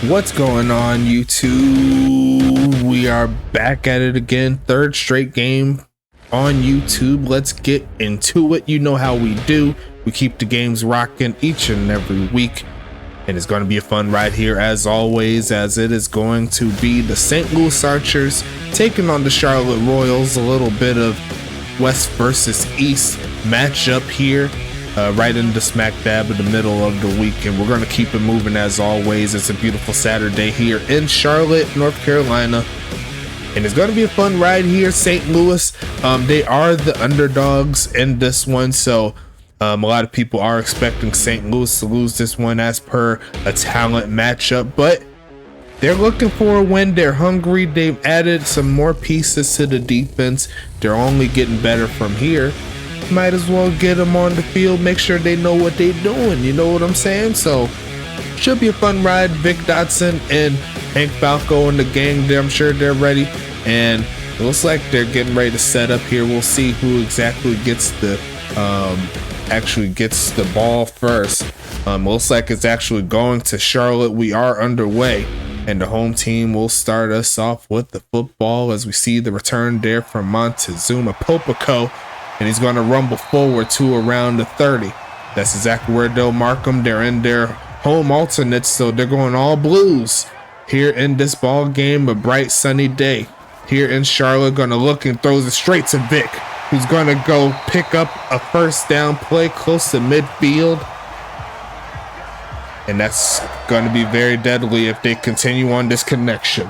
What's going on, YouTube? We are back at it again. Third straight game on YouTube. Let's get into it. You know how we do. We keep the games rocking each and every week, and it's going to be a fun ride here as always, as it is going to be the St. Louis Archers taking on the Charlotte Royals. A little bit of West versus East matchup here. Right in the smack dab in the middle of the week, and we're going to keep it moving as always. It's a beautiful Saturday here in Charlotte, North Carolina, and it's going to be a fun ride here. St. Louis, they are the underdogs in this one, so a lot of people are expecting St. Louis to lose this one as per a talent matchup, but they're looking for a win. They're hungry. They've added some more pieces to the defense. They're only getting better from here. Might as well get them on the field, make sure they know what they're doing, you know what I'm saying? So should be a fun ride. Vic Dotson and Hank Falco and the gang, I'm sure they're ready, and it looks like they're getting ready to set up here. We'll see who exactly gets the ball first. Looks like it's actually going to Charlotte. We are underway, and the home team will start us off with the football as we see the return there from Montezuma Popico. And he's going to rumble forward to around the 30. That's exactly where they'll mark them. They're in their home alternates, so they're going all blues here in this ball game. A bright sunny day here in Charlotte. Going to look and throws it straight to Vic, who's going to go pick up a first down play close to midfield. And that's going to be very deadly if they continue on this connection.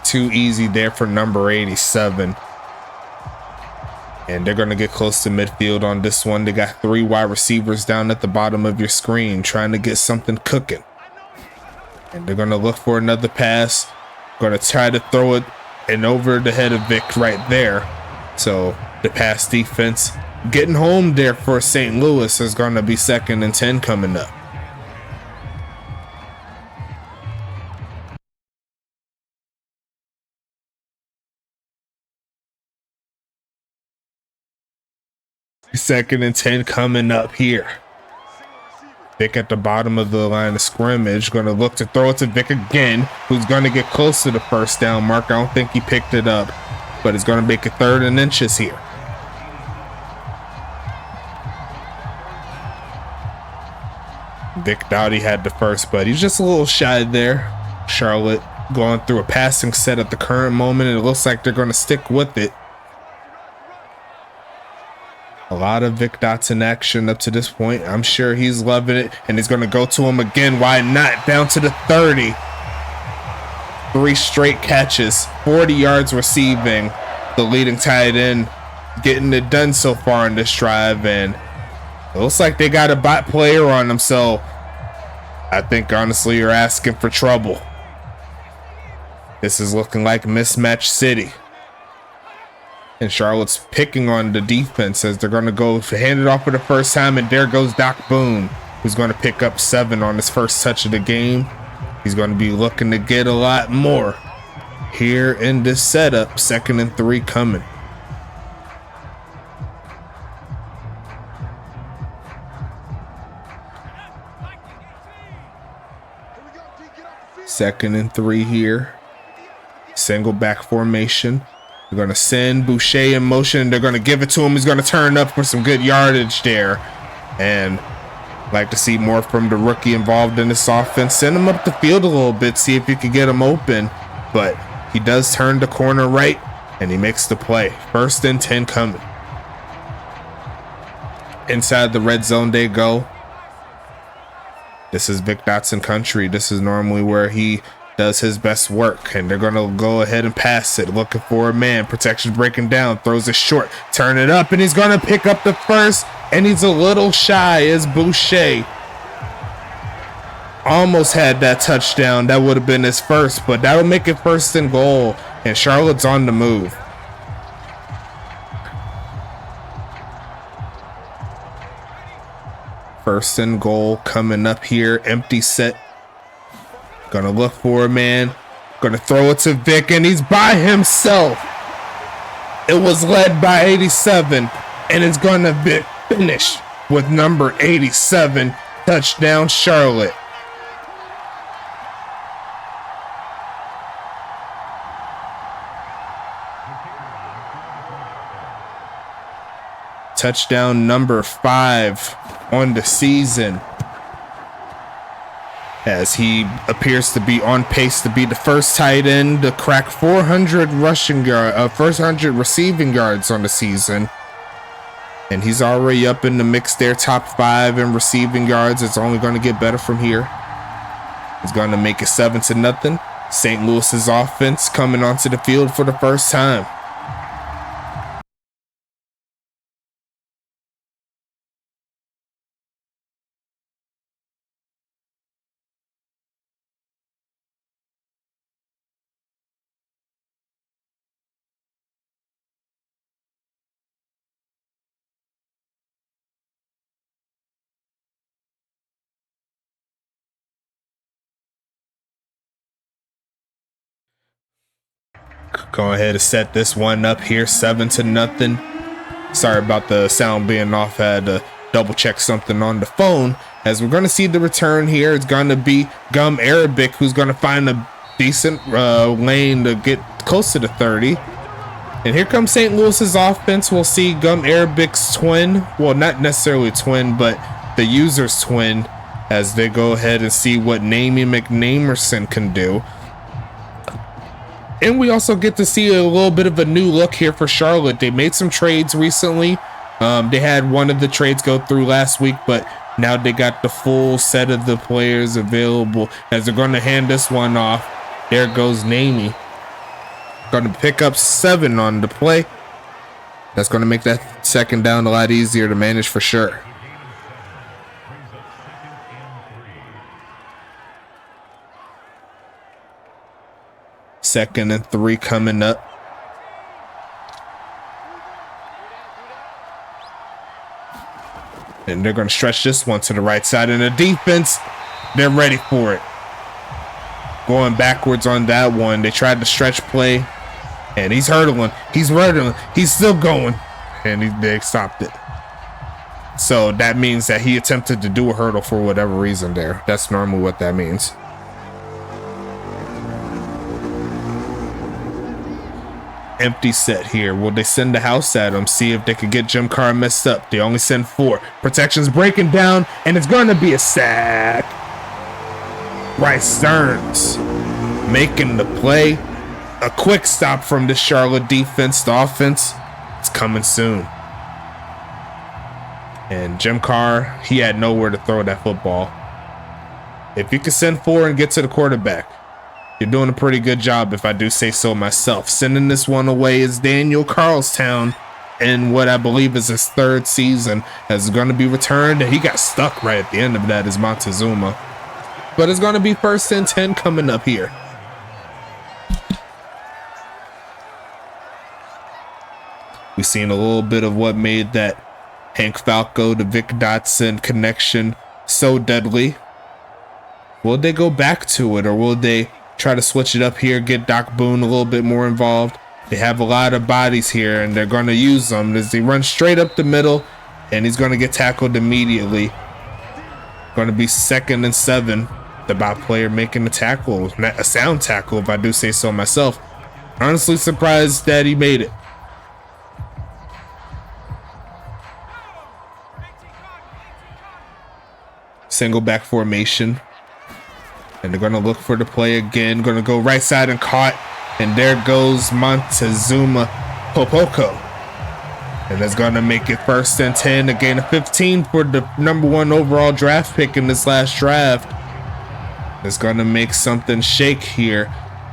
Too easy there for number 87. And they're going to get close to midfield on this one. They got 3 wide receivers down at the bottom of your screen trying to get something cooking. And they're going to look for another pass. Going to try to throw it and over the head of Vic right there. So the pass defense getting home there for St. Louis is going to be 2nd and 10 coming up. Second and 10 coming up here. Vic at the bottom of the line of scrimmage. Going to look to throw it to Vic again, who's going to get close to the first down mark. I don't think he picked it up, but it's going to make it 3rd and inches here. Vic Dowdy had the first, but he's just a little shy there. Charlotte going through a passing set at the current moment, and it looks like they're going to stick with it. A lot of Vic Dotson action up to this point. I'm sure he's loving it, and he's going to go to him again. Why not? Down to the 30. 3 straight catches, 40 yards receiving. The leading tight end getting it done so far in this drive, and it looks like they got a bot player on them, so I think honestly you're asking for trouble. This is looking like mismatch city. And Charlotte's picking on the defense as they're going to go to hand it off for the first time. And there goes Doc Boone, who's going to pick up 7 on his first touch of the game. He's going to be looking to get a lot more here in this setup. 2nd and 3 coming. Second and 3 here. Single back formation. They're going to send Boucher in motion. They're going to give it to him. He's going to turn up for some good yardage there. And like to see more from the rookie involved in this offense. Send him up the field a little bit. See if you can get him open. But he does turn the corner right, and he makes the play. 1st and 10 coming. Inside the red zone they go. This is Vic Dotson country. This is normally where he does his best work, and they're gonna go ahead and pass it, looking for a man. Protection breaking down, throws it short, turn it up, and he's gonna pick up the first, and he's a little shy as Boucher almost had that touchdown. That would have been his first, but that'll make it 1st and goal, and Charlotte's on the move. First and goal coming up here. Empty set. Gonna look for a man. Gonna throw it to Vic, and he's by himself. It was led by 87, and it's gonna be finished with number 87. Touchdown Charlotte. Touchdown number 5 on the season, as he appears to be on pace to be the first tight end to crack 400 receiving yards on the season. And he's already up in the mix there, top 5 in receiving yards. It's only going to get better from here. He's going to make it 7-0. St. Louis's offense coming onto the field for the first time. Go ahead and set this one up here, 7-0. Sorry about the sound being off. I had to double check something on the phone. As we're going to see the return here, it's going to be Gum Arabic, who's going to find a decent lane to get close to the 30. And here comes St. Louis's offense. We'll see Gum Arabic's twin. Well, not necessarily twin, but the user's twin, as they go ahead and see what Namey McNamerson can do. And we also get to see a little bit of a new look here for Charlotte. They made some trades recently. They had one of the trades go through last week, but now they got the full set of the players available, as they're going to hand this one off. There goes Namey. Going to pick up 7 on the play. That's going to make that second down a lot easier to manage for sure. Second and 3 coming up. And they're going to stretch this one to the right side. And the defense, they're ready for it. Going backwards on that one. They tried to stretch play. And he's hurdling. He's hurdling. He's still going. And they stopped it. So that means that he attempted to do a hurdle for whatever reason there. That's normally what that means. Empty set here. Will they send the house at him? See if they could get Jim Carr messed up. They only send 4. Protection's breaking down, and it's going to be a sack. Bryce Stearns making the play. A quick stop from the Charlotte defense. The offense, it's coming soon. And Jim Carr, he had nowhere to throw that football. If you can send 4 and get to the quarterback, you're doing a pretty good job, if I do say so myself. Sending this one away is Daniel Carlstown in what I believe is his 3rd season, as it's going to be returned. And he got stuck right at the end of that as Montezuma. But it's going to be 1st and 10 coming up here. We've seen a little bit of what made that Hank Falco to Vic Dotson connection so deadly. Will they go back to it, or will they try to switch it up here, get Doc Boone a little bit more involved? They have a lot of bodies here, and they're going to use them as they run straight up the middle, and he's going to get tackled immediately. Going to be 2nd and 7. The bot player making a tackle, a sound tackle, if I do say so myself. Honestly surprised that he made it. Single back formation. And they're going to look for the play again. Going to go right side and caught. And there goes Montezuma Popoko. And that's going to make it 1st and 10. A gain of 15 for the #1 overall draft pick in this last draft. It's going to make something shake here.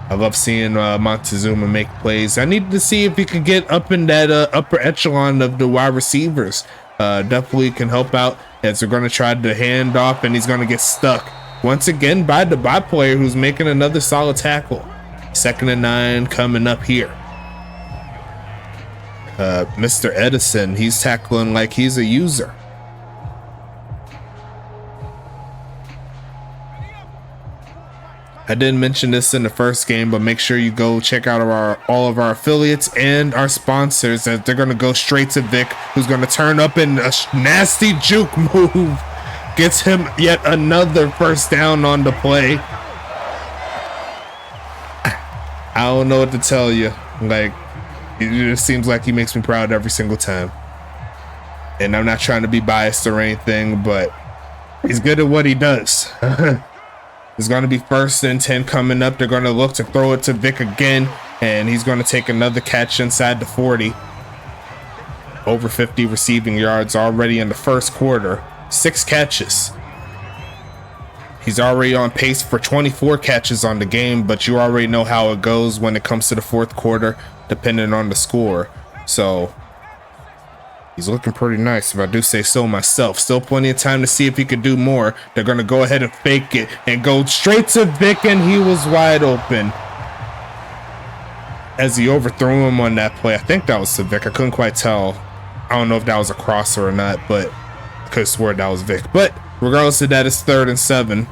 I love seeing Montezuma make plays. I need to see if he can get up in that upper echelon of the wide receivers. Definitely can help out, as they're going to try to hand off, and he's going to get stuck once again by the bot player, who's making another solid tackle. 2nd and 9 coming up here. Mr. Edison, he's tackling like he's a user. I didn't mention this in the first game, but make sure you go check out all of our affiliates and our sponsors, as they're going to go straight to Vic, who's going to turn up in a nasty juke move. Gets him yet another 1st down on the play. I don't know what to tell you. Like, it just seems like he makes me proud every single time. And I'm not trying to be biased or anything, but he's good at what he does. It's going to be 1st and 10 coming up. They're going to look to throw it to Vic again, and he's going to take another catch inside the 40. Over 50 receiving yards already in the first quarter. 6 catches. He's already on pace for 24 catches on the game, but you already know how it goes when it comes to the fourth quarter, depending on the score. So he's looking pretty nice, if I do say so myself. Still plenty of time to see if he could do more. They're going to go ahead and fake it and go straight to Vic, and he was wide open as he overthrew him on that play. I think that was to Vic. I couldn't quite tell. I don't know if that was a crosser or not, but I could have swore that was Vic. But regardless of that, it's 3rd and 7.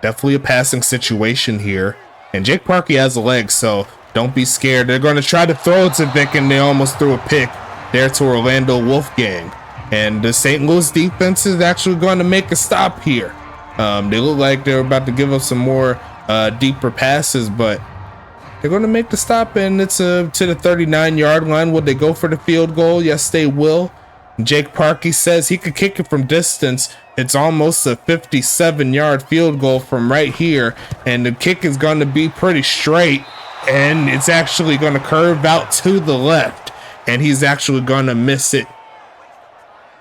Definitely a passing situation here. And Jake Parkey has a leg, so don't be scared. They're going to try to throw it to Vic, and they almost threw a pick there to Orlando Wolfgang. And the St. Louis defense is actually going to make a stop here. They look like they're about to give up some more deeper passes, but they're going to make the stop, and it's to the 39-yard line. Will they go for the field goal? Yes, they will. Jake Parkey says he could kick it from distance. It's almost a 57-yard field goal from right here, and the kick is going to be pretty straight, and it's actually going to curve out to the left, and he's actually going to miss it.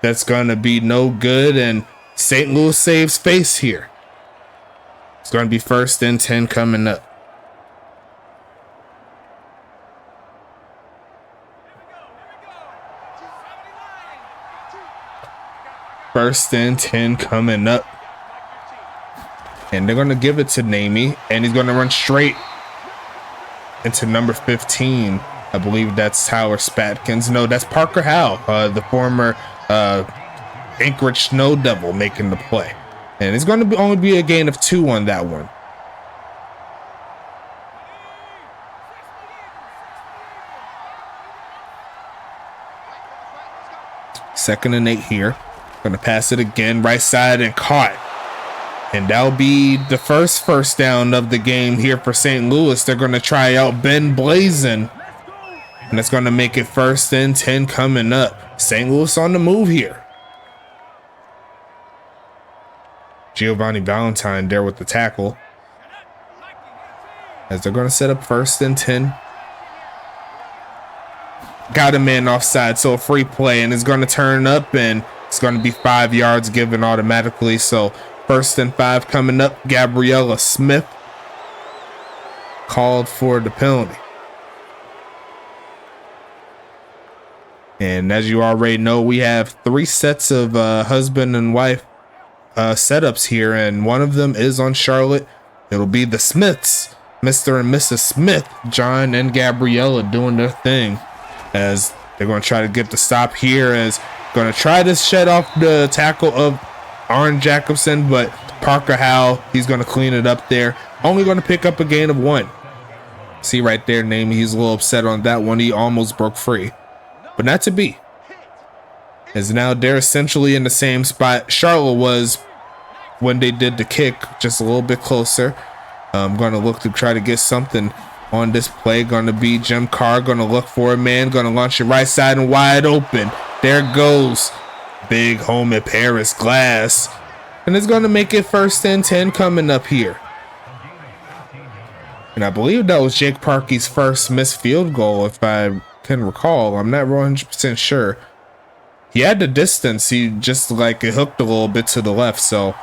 That's going to be no good, and St. Louis saves face here. It's going to be 1st and 10 coming up. First and 10 coming up. And they're going to give it to Namey. And he's going to run straight into number 15. I believe that's Tyler Spatkins. No, that's Parker Howe, the former Anchorage Snow Devil, making the play. And it's going to only be a gain of 2 on that one. Second and 8 here. Going to pass it again, right side, and caught. And that'll be the first down of the game here for St. Louis. They're going to try out Ben Blazin. And that's going to make it 1st and 10 coming up. St. Louis on the move here. Giovanni Valentine there with the tackle. As they're going to set up 1st and 10. Got a man offside, so a free play, and it's going to turn up, and it's going to be 5 yards given automatically. So 1st and 5 coming up. Gabriella Smith called for the penalty. And as you already know, we have 3 sets of husband and wife setups here, and one of them is on Charlotte. It'll be the Smiths, Mr. and Mrs. Smith, John and Gabriella, doing their thing as they're going to try to get the stop here, as going to try to shed off the tackle of Arn Jacobson, but Parker Howe, he's going to clean it up there. Only going to pick up a gain of 1. See right there, Namey, he's a little upset on that one. He almost broke free, but not to be. As now they're essentially in the same spot Charlotte was when they did the kick, just a little bit closer. I'm going to look to try to get something on this play. Going to be Jim Carr, going to look for a man, going to launch it right side and wide open. There goes big home at Paris Glass. And it's going to make it 1st and 10 coming up here. And I believe that was Jake Parkey's first missed field goal, if I can recall. I'm not 100% sure. He had the distance. He just like it hooked a little bit to the left. So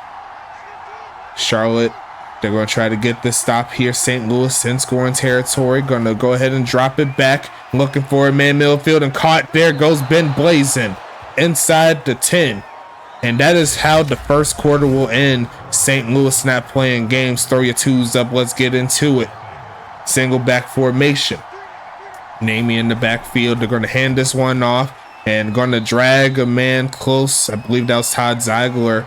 Charlotte, they're going to try to get this stop here. St. Louis in scoring territory. Going to go ahead and drop it back. Looking for a man midfield and caught. There goes Ben Blazin inside the 10. And that is how the first quarter will end. St. Louis not playing games. Throw your 2s up. Let's get into it. Single back formation. Namey in the backfield. They're going to hand this one off and going to drag a man close. I believe that was Todd Ziegler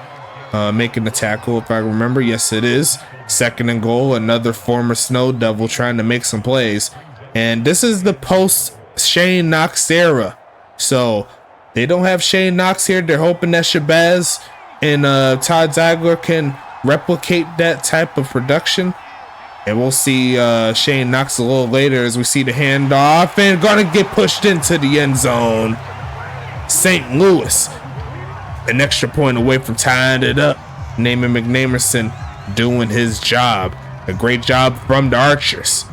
making the tackle, if I remember. Yes, it is. 2nd and goal. Another former Snow Devil trying to make some plays. And this is the post Shane Knox era. So they don't have Shane Knox here. They're hoping that Shabazz and Todd Ziegler can replicate that type of production. And we'll see Shane Knox a little later as we see the handoff and gonna get pushed into the end zone. St. Louis, an extra point away from tying it up. Naaman McNamerson doing his job. A great job from the Archers.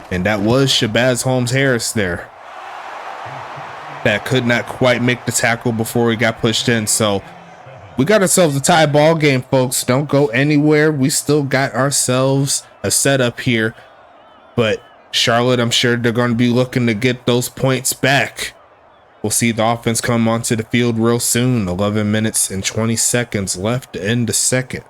And that was Shabazz Holmes-Harris there. That could not quite make the tackle before he got pushed in. So we got ourselves a tie ball game, folks. Don't go anywhere. We still got ourselves a setup here. But Charlotte, I'm sure they're going to be looking to get those points back. We'll see the offense come onto the field real soon. 11 minutes and 20 seconds left in the second.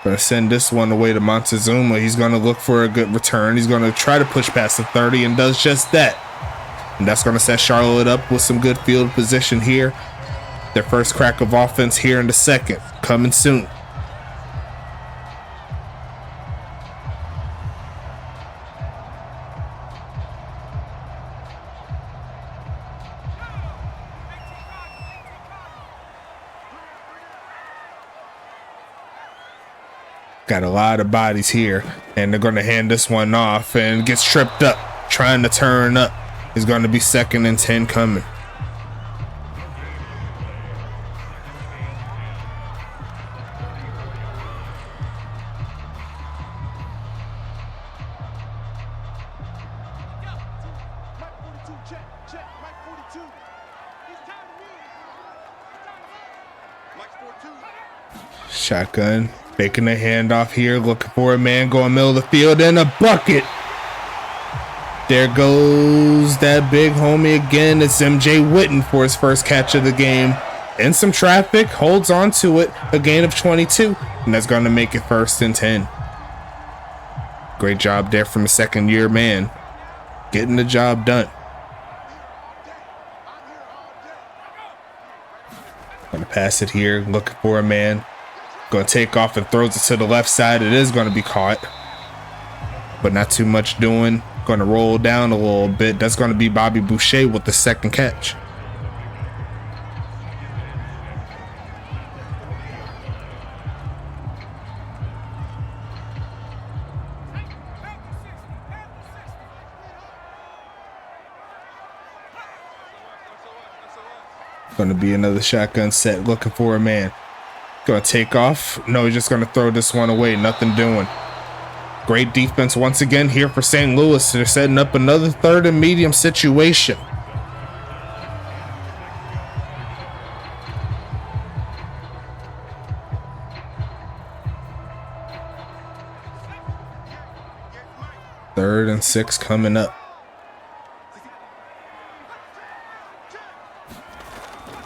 Gonna send this one away to Montezuma. He's gonna look for a good return. He's gonna try to push past the 30 and does just that. And that's gonna set Charlotte up with some good field position here. Their first crack of offense here in the second, coming soon. Got a lot of bodies here, and they're going to hand this one off and gets tripped up, trying to turn up. Is going to be 2nd and 10 coming. Shotgun. Making a handoff here, looking for a man, going middle of the field, and a bucket. There goes that big homie again. It's MJ Witten for his first catch of the game. In some traffic, holds on to it, a gain of 22, and that's going to make it 1st and 10. Great job there from a second-year man, getting the job done. Gonna pass it here, looking for a man. Going to take off and throws it to the left side. It is going to be caught, but not too much doing. Going to roll down a little bit. That's going to be Bobby Boucher with the second catch. Going to be another shotgun set, looking for a man. Going to take off. No, he's just going to throw this one away. Nothing doing. Great defense once again here for St. Louis. They're setting up another 3rd and medium situation. Third and 6 coming up.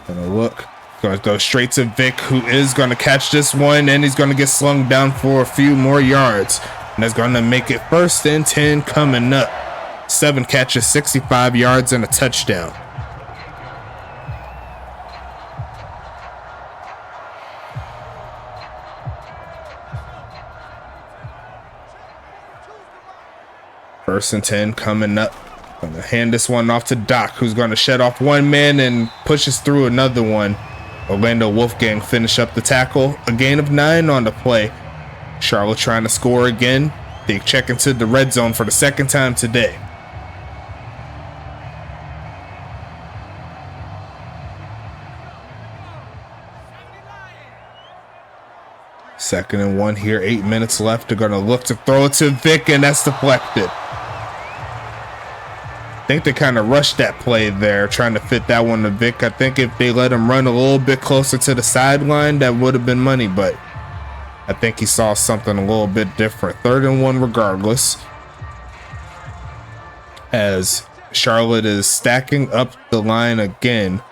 Gonna look. Going to go straight to Vic, who is going to catch this one, and he's going to get slung down for a few more yards. And that's going to make it 1st and 10 coming up. 7 catches, 65 yards, and a touchdown. First and 10 coming up. Going to hand this one off to Doc, who's going to shed off one man and pushes through another one. Orlando Wolfgang finish up the tackle. A gain of 9 on the play. Charlotte trying to score again. They check into the red zone for the 2nd time today. Second and 1 here. 8 minutes left. They're going to look to throw it to Vic, and that's deflected. I think they kind of rushed that play there, trying to fit that one to Vic. I think if they let him run a little bit closer to the sideline, that would have been money, but I think he saw something a little bit different. 3rd and 1 regardless. as Charlotte is stacking up the line again.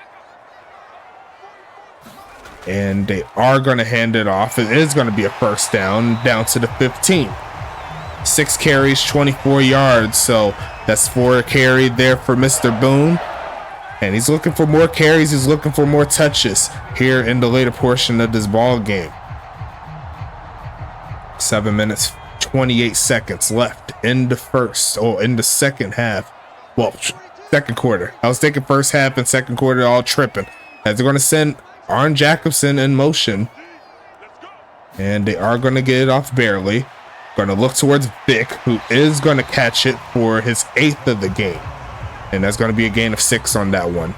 And they are going to hand it off. It is going to be a first down to the 15. 6 carries, 24 yards. So that's 4 carried there for Mr. Boone. And he's looking for more carries. He's looking for more touches here in the later portion of this ball game. 7 minutes, 28 seconds left in the second half. Well, second quarter. I was thinking first half and second quarter all tripping. As they're going to send Arn Jacobson in motion. And they are going to get it off barely. Going to look towards Vic, who is going to catch it for his 8th of the game. And that's going to be a gain of 6 on that one.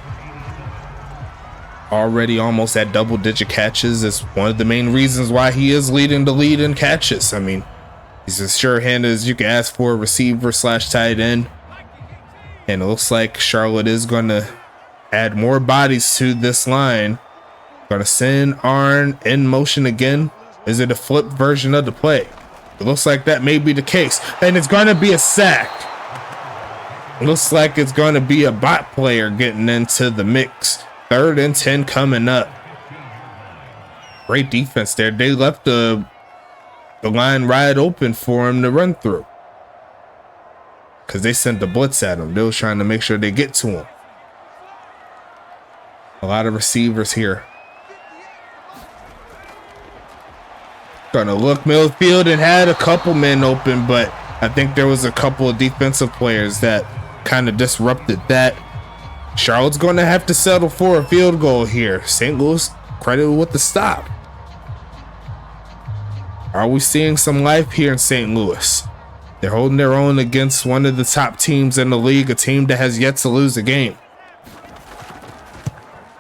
Already almost at double-digit catches. Is one of the main reasons why he is leading the lead in catches. I mean, he's as sure-handed as you can ask for a receiver / tight end. And it looks like Charlotte is going to add more bodies to this line. Going to send Arn in motion again. Is it a flip version of the play? It looks like that may be the case. And it's going to be a sack. It looks like it's going to be a bot player getting into the mix. 3rd and 10 coming up. Great defense there. They left the line wide open for him to run through. Because they sent the blitz at him. They were trying to make sure they get to him. A lot of receivers here. Gonna look midfield and had a couple men open, but I think there was a couple of defensive players that kind of disrupted that. Charlotte's going to have to settle for a field goal here. St. Louis credited with the stop. Are we seeing some life here in St. Louis? They're holding their own against one of the top teams in the league, a team that has yet to lose a game.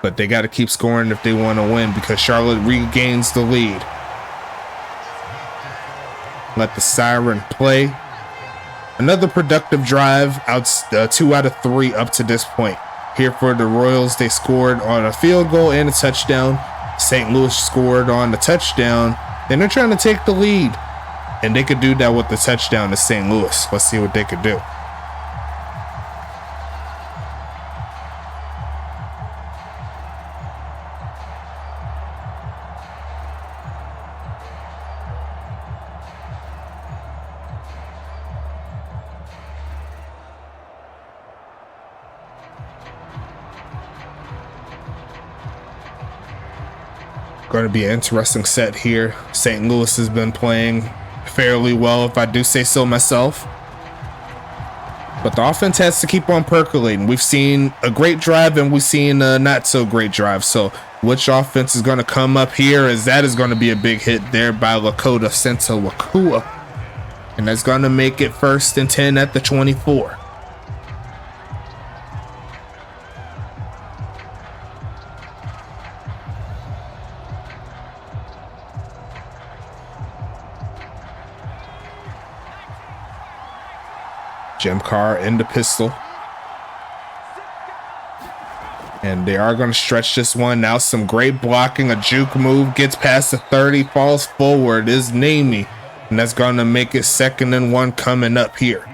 But they got to keep scoring if they want to win, because Charlotte regains the lead. Let the siren play. Another productive drive, 2 out of 3 up to this point. Here for the Royals, they scored on a field goal and a touchdown. St. Louis scored on the touchdown. And they're trying to take the lead. And they could do that with the touchdown to St. Louis. Let's see what they could do. Going to be an interesting set here. St. Louis has been playing fairly well, if I do say so myself. But the offense has to keep on percolating. We've seen a great drive and we've seen a not so great drive. So which offense is going to come up here? As that is going to be a big hit there by Lakota Sento-Wakua. And that's going to make it 1st and 10 at the 24. Jim Carr in the pistol. And they are going to stretch this one. Now some great blocking. A juke move. Gets past the 30. Falls forward. Is Namey. And that's going to make it 2nd and 1 coming up here.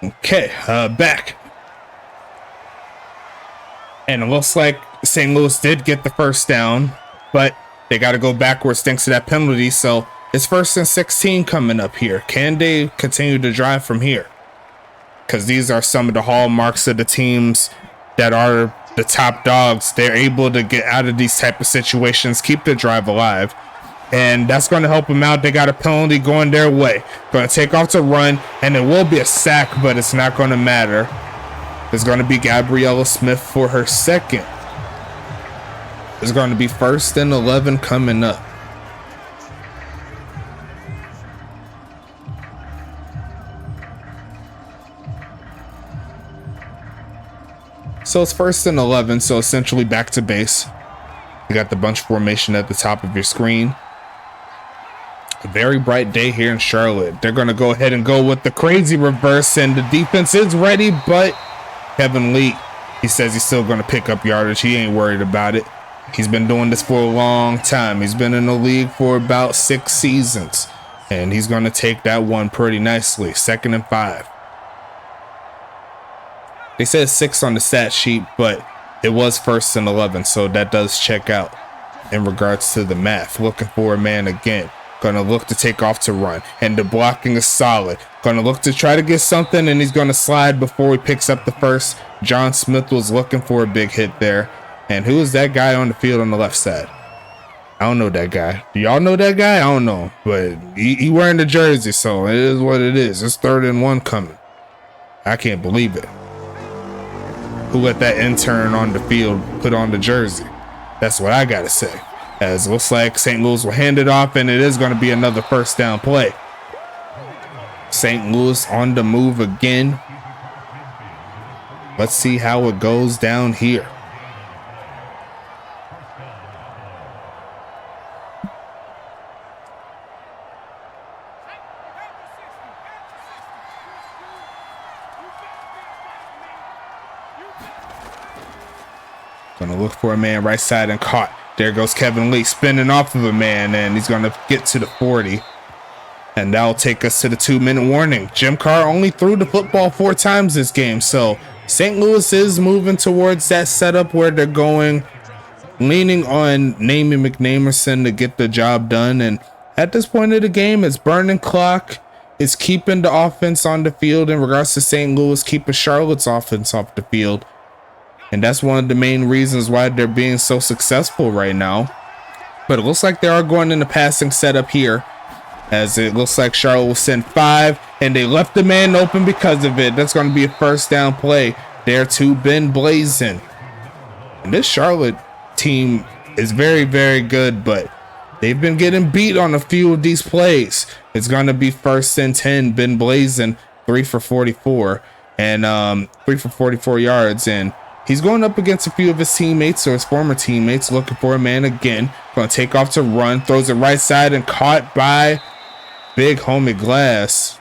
Okay, back. And it looks like St. Louis did get the first down, but they got to go backwards thanks to that penalty. So it's 1st and 16 coming up here. Can they continue to drive from here? Because these are some of the hallmarks of the teams that are the top dogs. They're able to get out of these type of situations, keep the drive alive. and that's going to help them out. They got a penalty going their way. Going to take off to run, and it will be a sack, but it's not going to matter. It's going to be Gabriella Smith for her second. It's going to be 1st and 11 coming up. So it's 1st and 11, so essentially back to base. You got the bunch formation at the top of your screen. A very bright day here in Charlotte. They're going to go ahead and go with the crazy reverse, and the defense is ready, but Kevin Lee, he says he's still going to pick up yardage. He ain't worried about it. He's been doing this for a long time. He's been in the league for about 6 seasons, and he's going to take that one pretty nicely. 2nd and 5. They said 6 on the stat sheet, but it was 1st and 11, so that does check out in regards to the math. Looking for a man again. Going to look to take off to run, and the blocking is solid. Going to look to try to get something, and he's going to slide before he picks up the first. John Smith was looking for a big hit there. And who is that guy on the field on the left side? I don't know that guy. Do y'all know that guy? I don't know, but he wearing the jersey, so it is what it is. It's 3rd and 1 coming. I can't believe it. Who let that intern on the field put on the jersey? That's what I gotta say. As it looks like St. Louis will hand it off, and it is going to be another 1st down play. St. Louis on the move again. Let's see how it goes down here. Gonna look for a man right side and caught. There goes Kevin Lee spinning off of a man, and he's gonna get to the 40. And that'll take us to the 2-minute warning. Jim Carr only threw the football 4 times this game, so St. Louis is moving towards that setup where they're going, leaning on Namey McNamerson to get the job done. And at this point of the game, it's burning clock. It's keeping the offense on the field in regards to St. Louis, keeping Charlotte's offense off the field. And that's one of the main reasons why they're being so successful right now. But it looks like they are going in the passing setup here, as it looks like Charlotte will send 5, and they left the man open because of it. That's going to be a 1st down play there to Ben Blazin. And this Charlotte team is very, very good, but they've been getting beat on a few of these plays. It's going to be 1st and 10. Ben Blazin, 3 for 44, and 3 for 44 yards. And he's going up against a few of his teammates, or his former teammates, looking for a man again. Going to take off to run, throws it right side, and caught by big homie Glass.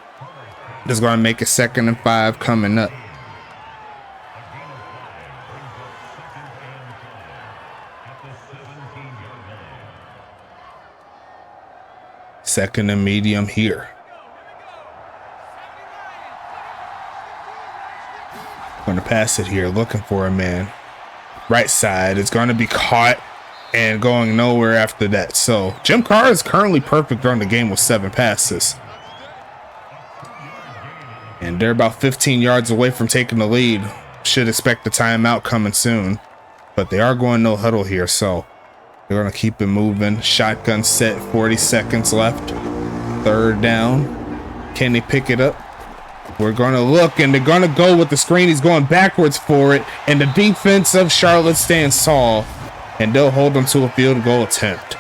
That's going to make it 2nd and 5 coming up. Second and medium here. Going to pass it here, looking for a man. Right side. It's going to be caught and going nowhere after that. So Jim Carr is currently perfect on the game with 7 passes. And they're about 15 yards away from taking the lead. Should expect the timeout coming soon. But they are going no huddle here, so they're going to keep it moving. Shotgun set, 40 seconds left. 3rd down. Can they pick it up? We're going to look, and they're going to go with the screen. He's going backwards for it, and the defense of Charlotte stands tall, and they'll hold them to a field goal attempt.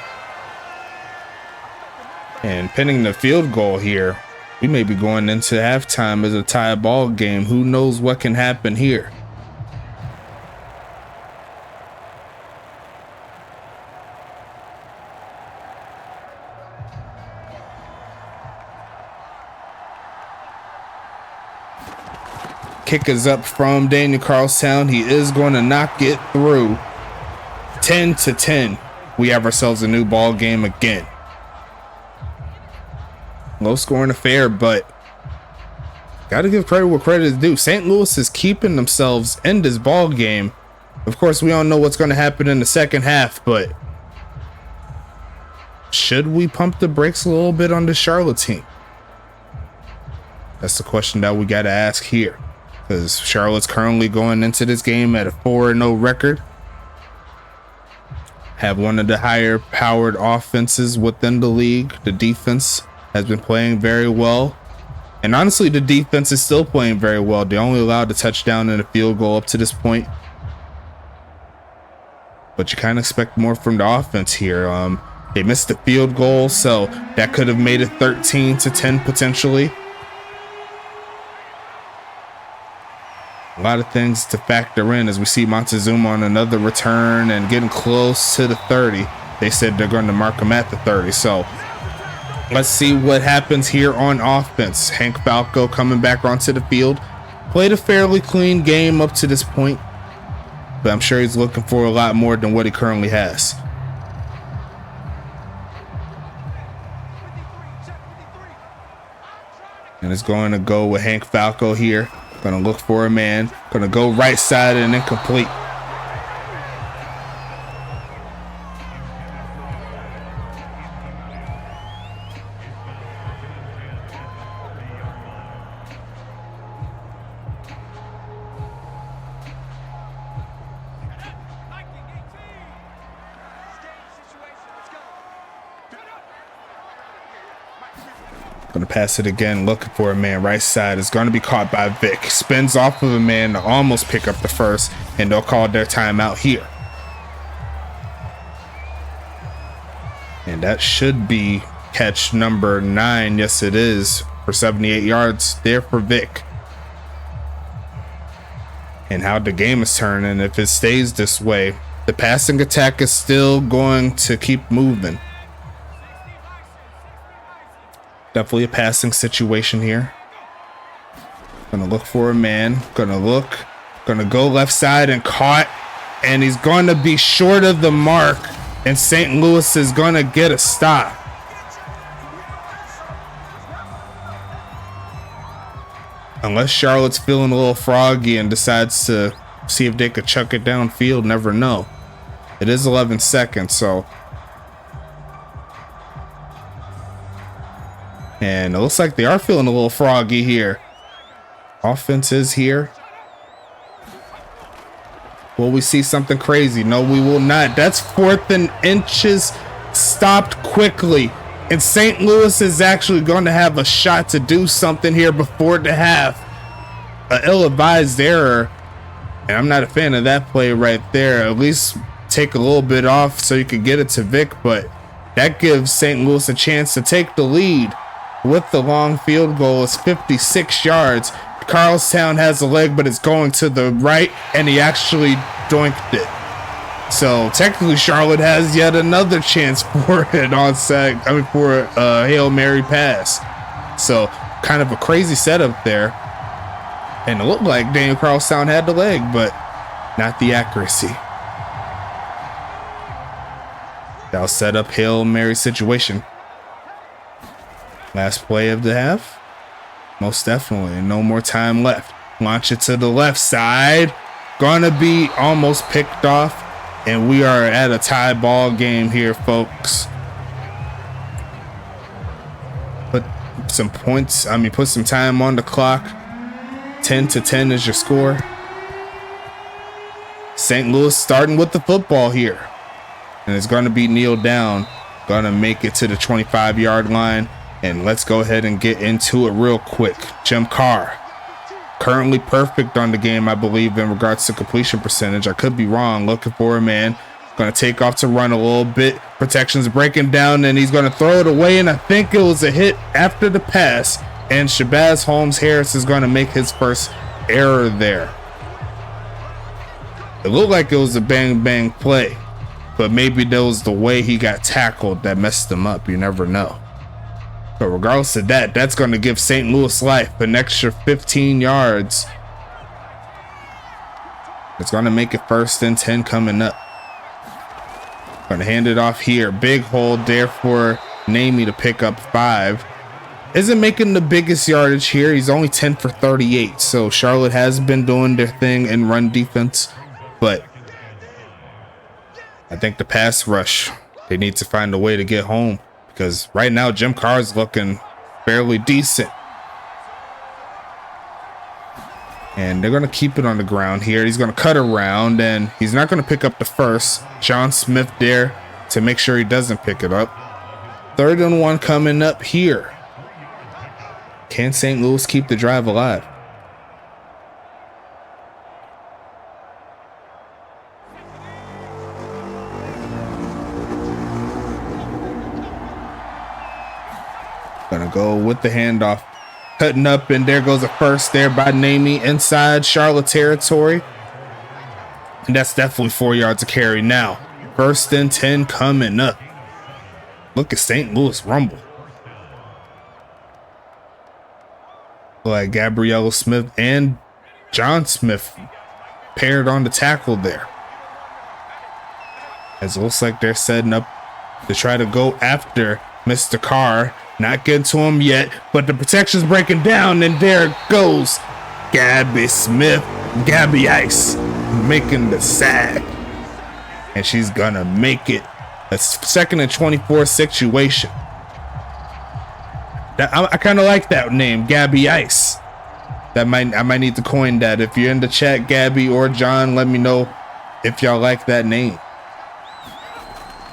And pending the field goal here, we may be going into halftime as a tie ball game. Who knows what can happen here? Kick is up from Daniel Carlstown. He is going to knock it through. 10-10. We have ourselves a new ball game again. Low scoring affair, but got to give credit where credit is due. St. Louis is keeping themselves in this ball game. Of course, we don't know what's going to happen in the second half, but should we pump the brakes a little bit on the Charlotte team? That's the question that we got to ask here. Because Charlotte's currently going into this game at a 4-0 record. have one of the higher powered offenses within the league. The defense has been playing very well. And honestly, the defense is still playing very well. They only allowed a touchdown and a field goal up to this point. But you kind of expect more from the offense here. They missed the field goal, so that could have made it 13-10 potentially. A lot of things to factor in as we see Montezuma on another return and getting close to the 30. They said they're going to mark him at the 30. So let's see what happens here on offense. Hank Falco coming back onto the field. Played a fairly clean game up to this point, but I'm sure he's looking for a lot more than what he currently has. And it's going to go with Hank Falco here. Going to look for a man. Going to go right side and incomplete. Going to pass it again, looking for a man right side. It's going to be caught by Vic. Spins off of a man to almost pick up the first, and they'll call their timeout here. And that should be catch number 9. Yes, it is, for 78 yards there for Vic. And how the game is turning, if it stays this way, the passing attack is still going to keep moving. Definitely a passing situation here. Gonna look for a man. Gonna go left side and caught. And he's gonna be short of the mark. And St. Louis is gonna get a stop. Unless Charlotte's feeling a little froggy and decides to see if they could chuck it downfield, never know. It is 11 seconds, so. And it looks like they are feeling a little froggy here. Offense is here. Will we see something crazy? No, we will not. That's 4th and inches. Stopped quickly. And St. Louis is actually going to have a shot to do something here before the half. An ill-advised error. And I'm not a fan of that play right there. At least take a little bit off so you can get it to Vic. But that gives St. Louis a chance to take the lead. With the long field goal, it's 56 yards. Carlstown has a leg, but it's going to the right, and he actually doinked it. So technically, Charlotte has yet another chance for an onside. For a Hail Mary pass. So kind of a crazy setup there, and it looked like Daniel Carlstown had the leg, but not the accuracy. That'll set up Hail Mary situation. Last play of the half. Most definitely. No more time left. Launch it to the left side. Gonna be almost picked off. And we are at a tie ball game here, folks. Put some points. Put some time on the clock. 10-10 is your score. St. Louis starting with the football here. And it's gonna be kneel down. Gonna make it to the 25-yard line. And let's go ahead and get into it real quick. Jim Carr, currently perfect on the game, I believe, in regards to completion percentage. I could be wrong. Looking for a man. Going to take off to run a little bit. Protection's breaking down, and he's going to throw it away. And I think it was a hit after the pass. And Shabazz Holmes-Harris is going to make his first error there. It looked like it was a bang-bang play. But maybe that was the way he got tackled that messed him up. You never know. But regardless of that, that's going to give St. Louis life an extra 15 yards. It's going to make it 1st and 10 coming up. Going to hand it off here. Big hold there for Namey to pick up 5. Isn't making the biggest yardage here. He's only 10 for 38. So Charlotte has been doing their thing in run defense. But I think the pass rush, they need to find a way to get home. Because right now, Jim Carr's looking fairly decent. And they're going to keep it on the ground here. He's going to cut around, and he's not going to pick up the first. John Smith there to make sure he doesn't pick it up. 3rd and 1 coming up here. Can St. Louis keep the drive alive? Gonna go with the handoff. Cutting up, and there goes a first there by Namey inside Charlotte territory. And that's definitely 4 yards of carry now. 1st and 10 coming up. Look at St. Louis rumble. Like Gabrielle Smith and John Smith paired on the tackle there. As it looks like they're setting up to try to go after Mr. Carr. Not getting to him yet, but the protection's breaking down, and there goes Gabby Smith, Gabby Ice, making the sack. And she's gonna make it a 2nd and 24 situation. I kind of like that name, Gabby Ice. I might need to coin that. If you're in the chat, Gabby or John, let me know if y'all like that name.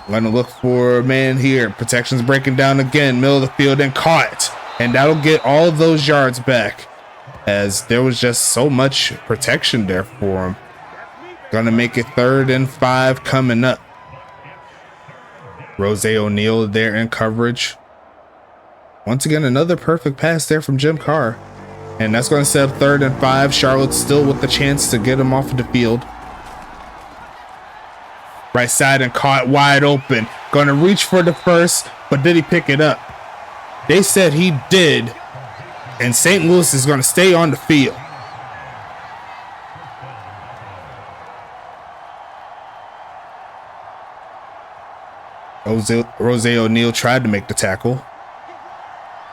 Gonna look for a man here. Protection's breaking down again. Middle of the field and caught. And that'll get all of those yards back, as there was just so much protection there for him. Gonna make it 3rd and 5 coming up. Rose O'Neal there in coverage. Once again, another perfect pass there from Jim Carr. And that's going to set up 3rd and 5. Charlotte still with the chance to get him off of the field. Right side and caught wide open. Going to reach for the first, but did he pick it up? They said he did. And St. Louis is going to stay on the field. Rose O'Neal tried to make the tackle.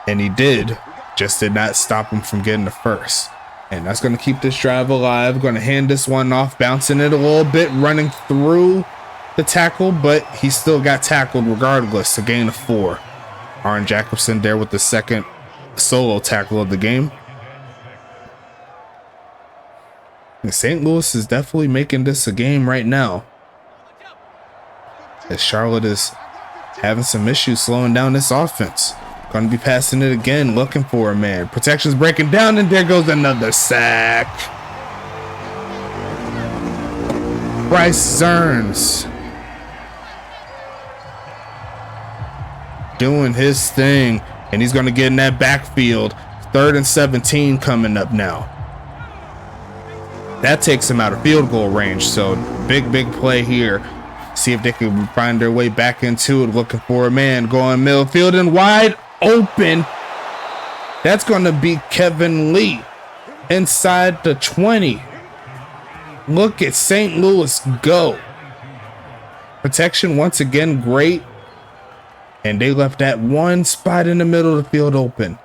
And he did. Just did not stop him from getting the first. And that's going to keep this drive alive. Going to hand this one off, bouncing it a little bit, running through the tackle, but he still got tackled regardless. A gain of 4. Aaron Jacobson there with the 2nd solo tackle of the game. And St. Louis is definitely making this a game right now, as Charlotte is having some issues slowing down this offense. Going to be passing it again, looking for a man. Protection's breaking down, and there goes another sack. Bryce Zerns doing his thing, and he's going to get in that backfield. 3rd and 17 coming up now. That takes him out of field goal range, so big play here. See if they can find their way back into it, looking for a man, going middle field and wide open. That's going to be Kevin Lee inside the 20. Look at St. Louis go. Protection once again great, and they left that one spot in the middle of the field open,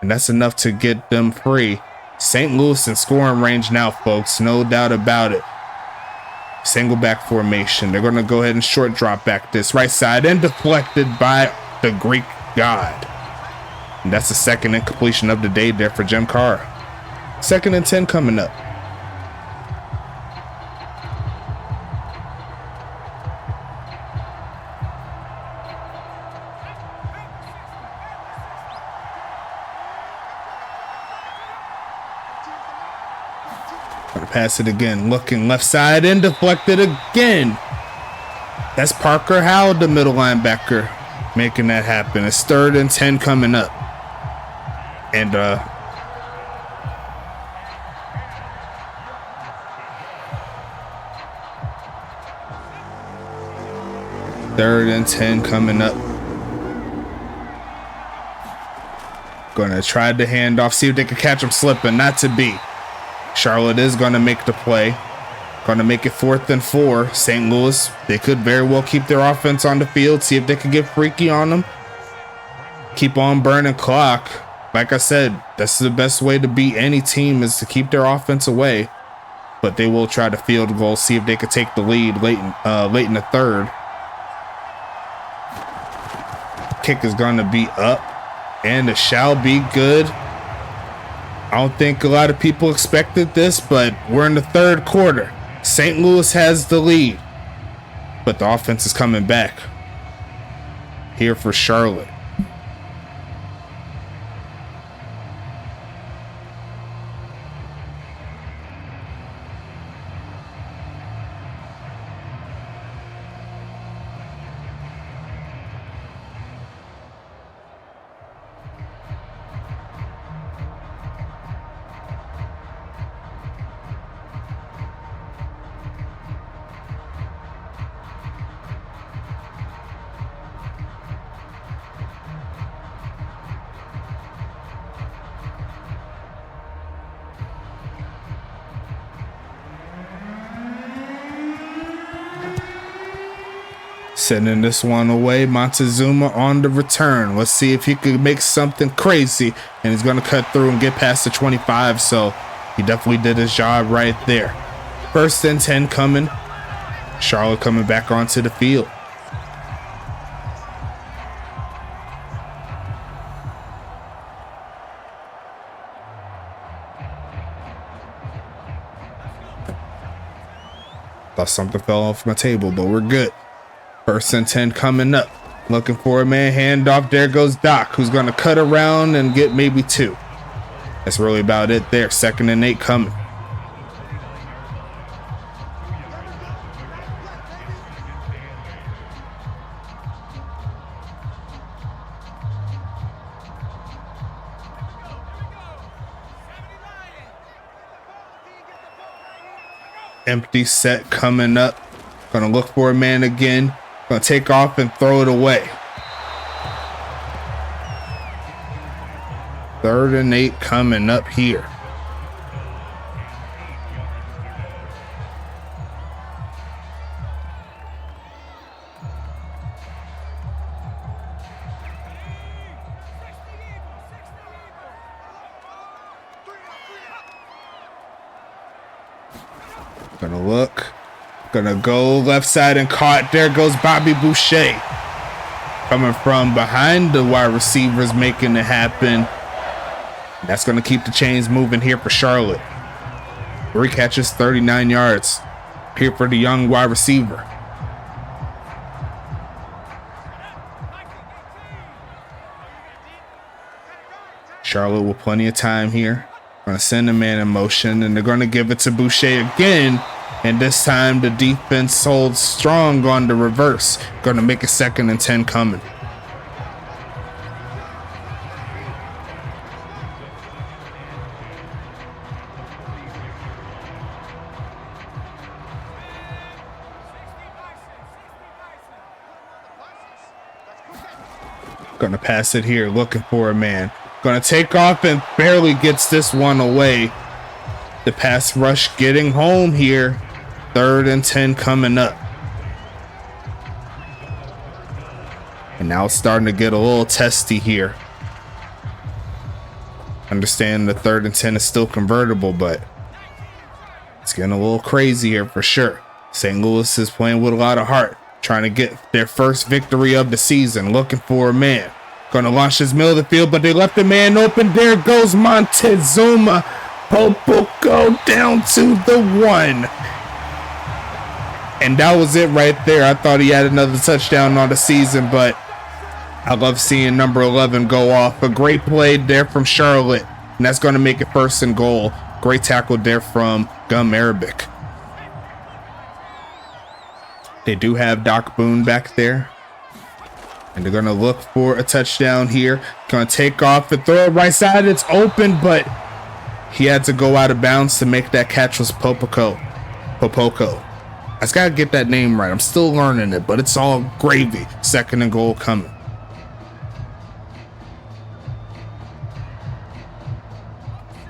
and that's enough to get them free. St. Louis in scoring range now, folks, no doubt about it. Single back formation. They're going to go ahead and short drop back this right side, and deflected by the Greek God. And that's the 2nd incompletion of the day there for Jim Carr. 2nd and 10 coming up. Gonna pass it again, looking left side and deflected again. That's Parker Howell, the middle linebacker, making that happen. It's 3rd and 10 coming up. And 3rd and 10 coming up. Gonna try the handoff, see if they can catch him slipping. Not to be. Charlotte is gonna make the play. Gonna make it 4th and 4. St. Louis, they could very well keep their offense on the field, see if they can get freaky on them. Keep on burning clock. Like I said, that's the best way to beat any team, is to keep their offense away. But they will try to field goal, see if they could take the lead late in the 3rd. Kick is gonna be up, and it shall be good. I don't think a lot of people expected this, but we're in the third quarter. St. Louis has the lead, but the offense is coming back here for Charlotte. Sending this one away. Montezuma on the return. Let's see if he could make something crazy. And he's going to cut through and get past the 25. So he definitely did his job right there. 1st and 10 coming. Charlotte coming back onto the field. Thought something fell off my table, but we're good. 1st and 10 coming up. Looking for a man handoff. There goes Doc, who's going to cut around and get maybe 2. That's really about it there. 2nd and 8 coming. Empty set coming up. Going to look for a man again. Going to take off and throw it away. 3rd and 8 coming up here. Gonna look. Gonna go left side and caught. There goes Bobby Boucher. Coming from behind the wide receivers, making it happen. That's gonna keep the chains moving here for Charlotte. 3 catches, 39 yards. Here for the young wide receiver. Charlotte with plenty of time here. Gonna send a man in motion, and they're gonna give it to Boucher again. And this time the defense holds strong on the reverse. Gonna make a 2nd and 10 coming. Gonna pass it here, looking for a man. Gonna take off and barely gets this one away. The pass rush getting home here. 3rd and 10 coming up. And now it's starting to get a little testy here. Understand the 3rd and 10 is still convertible, but it's getting a little crazy here for sure. St. Louis is playing with a lot of heart, trying to get their first victory of the season, looking for a man. Gonna launch his middle of the field, but they left the man open. There goes Montezuma. Popo go down to the 1. And that was it right there. I thought he had another touchdown on the season, but I love seeing number 11 go off. A great play there from Charlotte, and that's going to make it 1st and goal. Great tackle there from Gum Arabic. They do have Doc Boone back there, and they're going to look for a touchdown here. Going to take off and throw it right side. It's open, but he had to go out of bounds to make that catch. Was Popoko. I just gotta get that name right. I'm still learning it, but it's all gravy. 2nd and goal coming.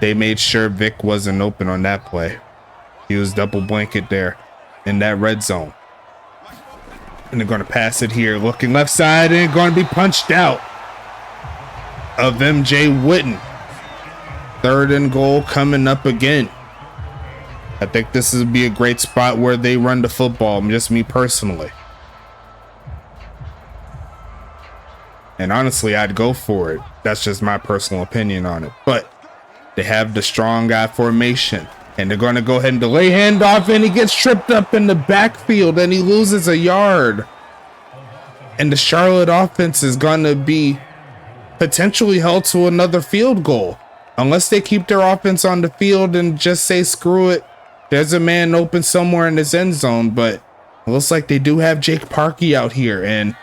They made sure Vic wasn't open on that play. He was double blanket there in that red zone. And they're gonna pass it here. Looking left side and gonna be punched out of MJ Witten. 3rd and goal coming up again. I think this would be a great spot where they run the football, just me personally. And honestly, I'd go for it. That's just my personal opinion on it. But They have the strong guy formation, and they're going to go ahead and delay handoff, and he gets tripped up in the backfield, and he loses a yard. And the Charlotte offense is going to be potentially held to another field goal. Unless they keep their offense on the field and just say, screw it, there's a man open somewhere in this end zone. But it looks like they do have Jake Parkey out here, and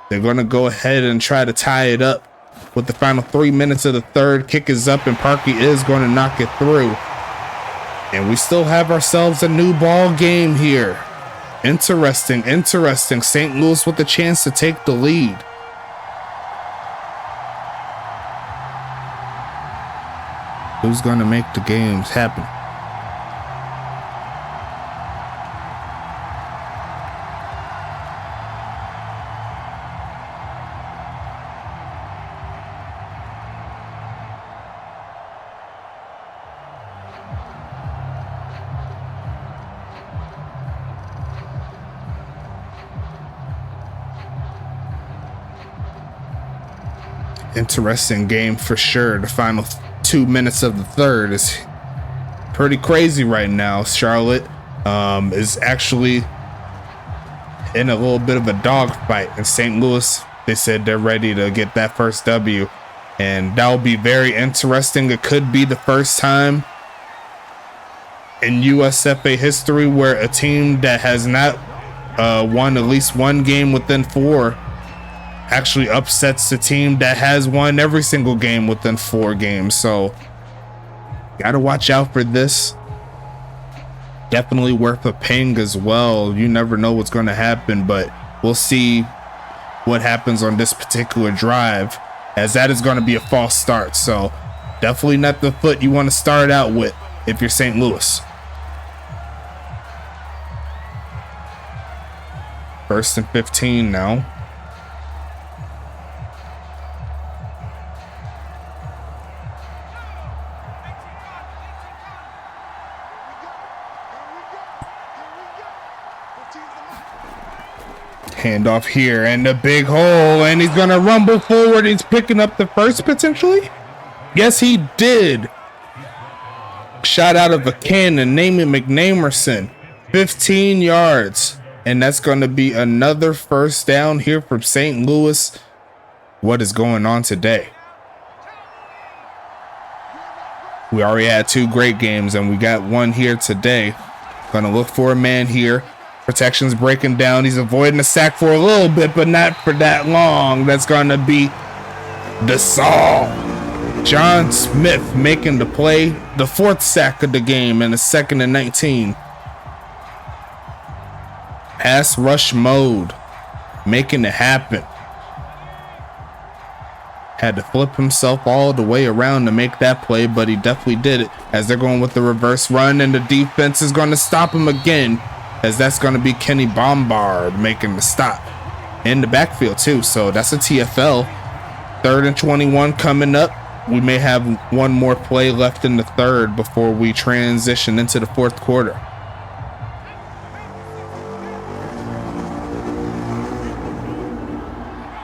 they're going to go ahead and try to tie it up with the final 3 minutes of the third. Kick is up, and Parkey is going to knock it through. And we still have ourselves a new ball game here. Interesting. St. Louis with a chance to take the lead. Who's going to make the games happen? Interesting game for sure. The final 2 minutes of the third is pretty crazy right now. Charlotte is actually in a little bit of a dogfight, and St. Louis, they said they're ready to get that first W, and that'll be very interesting. It could be the first time in USFA history where a team that has not won at least one game within 4 actually upsets the team that has won every single game within 4 games. So gotta watch out for this. Definitely worth a ping as well. You never know what's going to happen, but we'll see what happens on this particular drive, as that is going to be a false start. So definitely not the foot you want to start out with if you're St. Louis. First and 15 now. Handoff here, and a big hole, and he's gonna rumble forward. He's picking up the first potentially. Yes, he did. Shot out of a cannon. Naaman McNamerson, 15 yards, and that's gonna be another first down here from St. Louis. What is going on today? We already had 2 great games, and we got one here today. Gonna look for a man here. Protection's breaking down. He's avoiding the sack for a little bit, but not for that long. That's going to be the Saul. John Smith making the play. The 4th sack of the game, and a 2nd and 19. Pass rush mode. Making it happen. Had to flip himself all the way around to make that play, but he definitely did it, as they're going with the reverse run, and the defense is going to stop him again, as that's going to be Kenny Bombard making the stop in the backfield too. So that's a TFL. 3rd and 21 coming up. We may have one more play left in the third before we transition into the 4th quarter.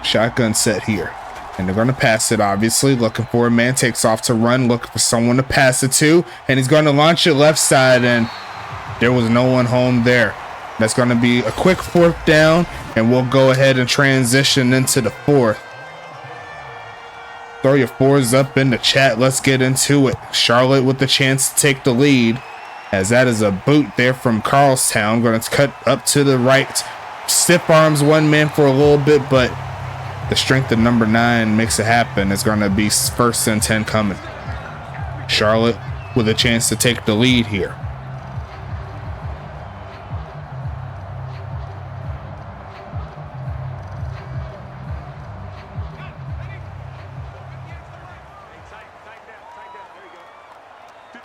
Shotgun set here, and they're going to pass it, obviously. Looking for a man, takes off to run, looking for someone to pass it to, and he's going to launch it left side, and there was no one home there. That's going to be a quick 4th down, and we'll go ahead and transition into the 4th. Throw your 4s up in the chat. Let's get into it. Charlotte with the chance to take the lead, as that is a boot there from Carlstown. Going to cut up to the right. Stiff arms one man for a little bit, but the strength of number 9 makes it happen. It's going to be 1st and 10 coming. Charlotte with a chance to take the lead here.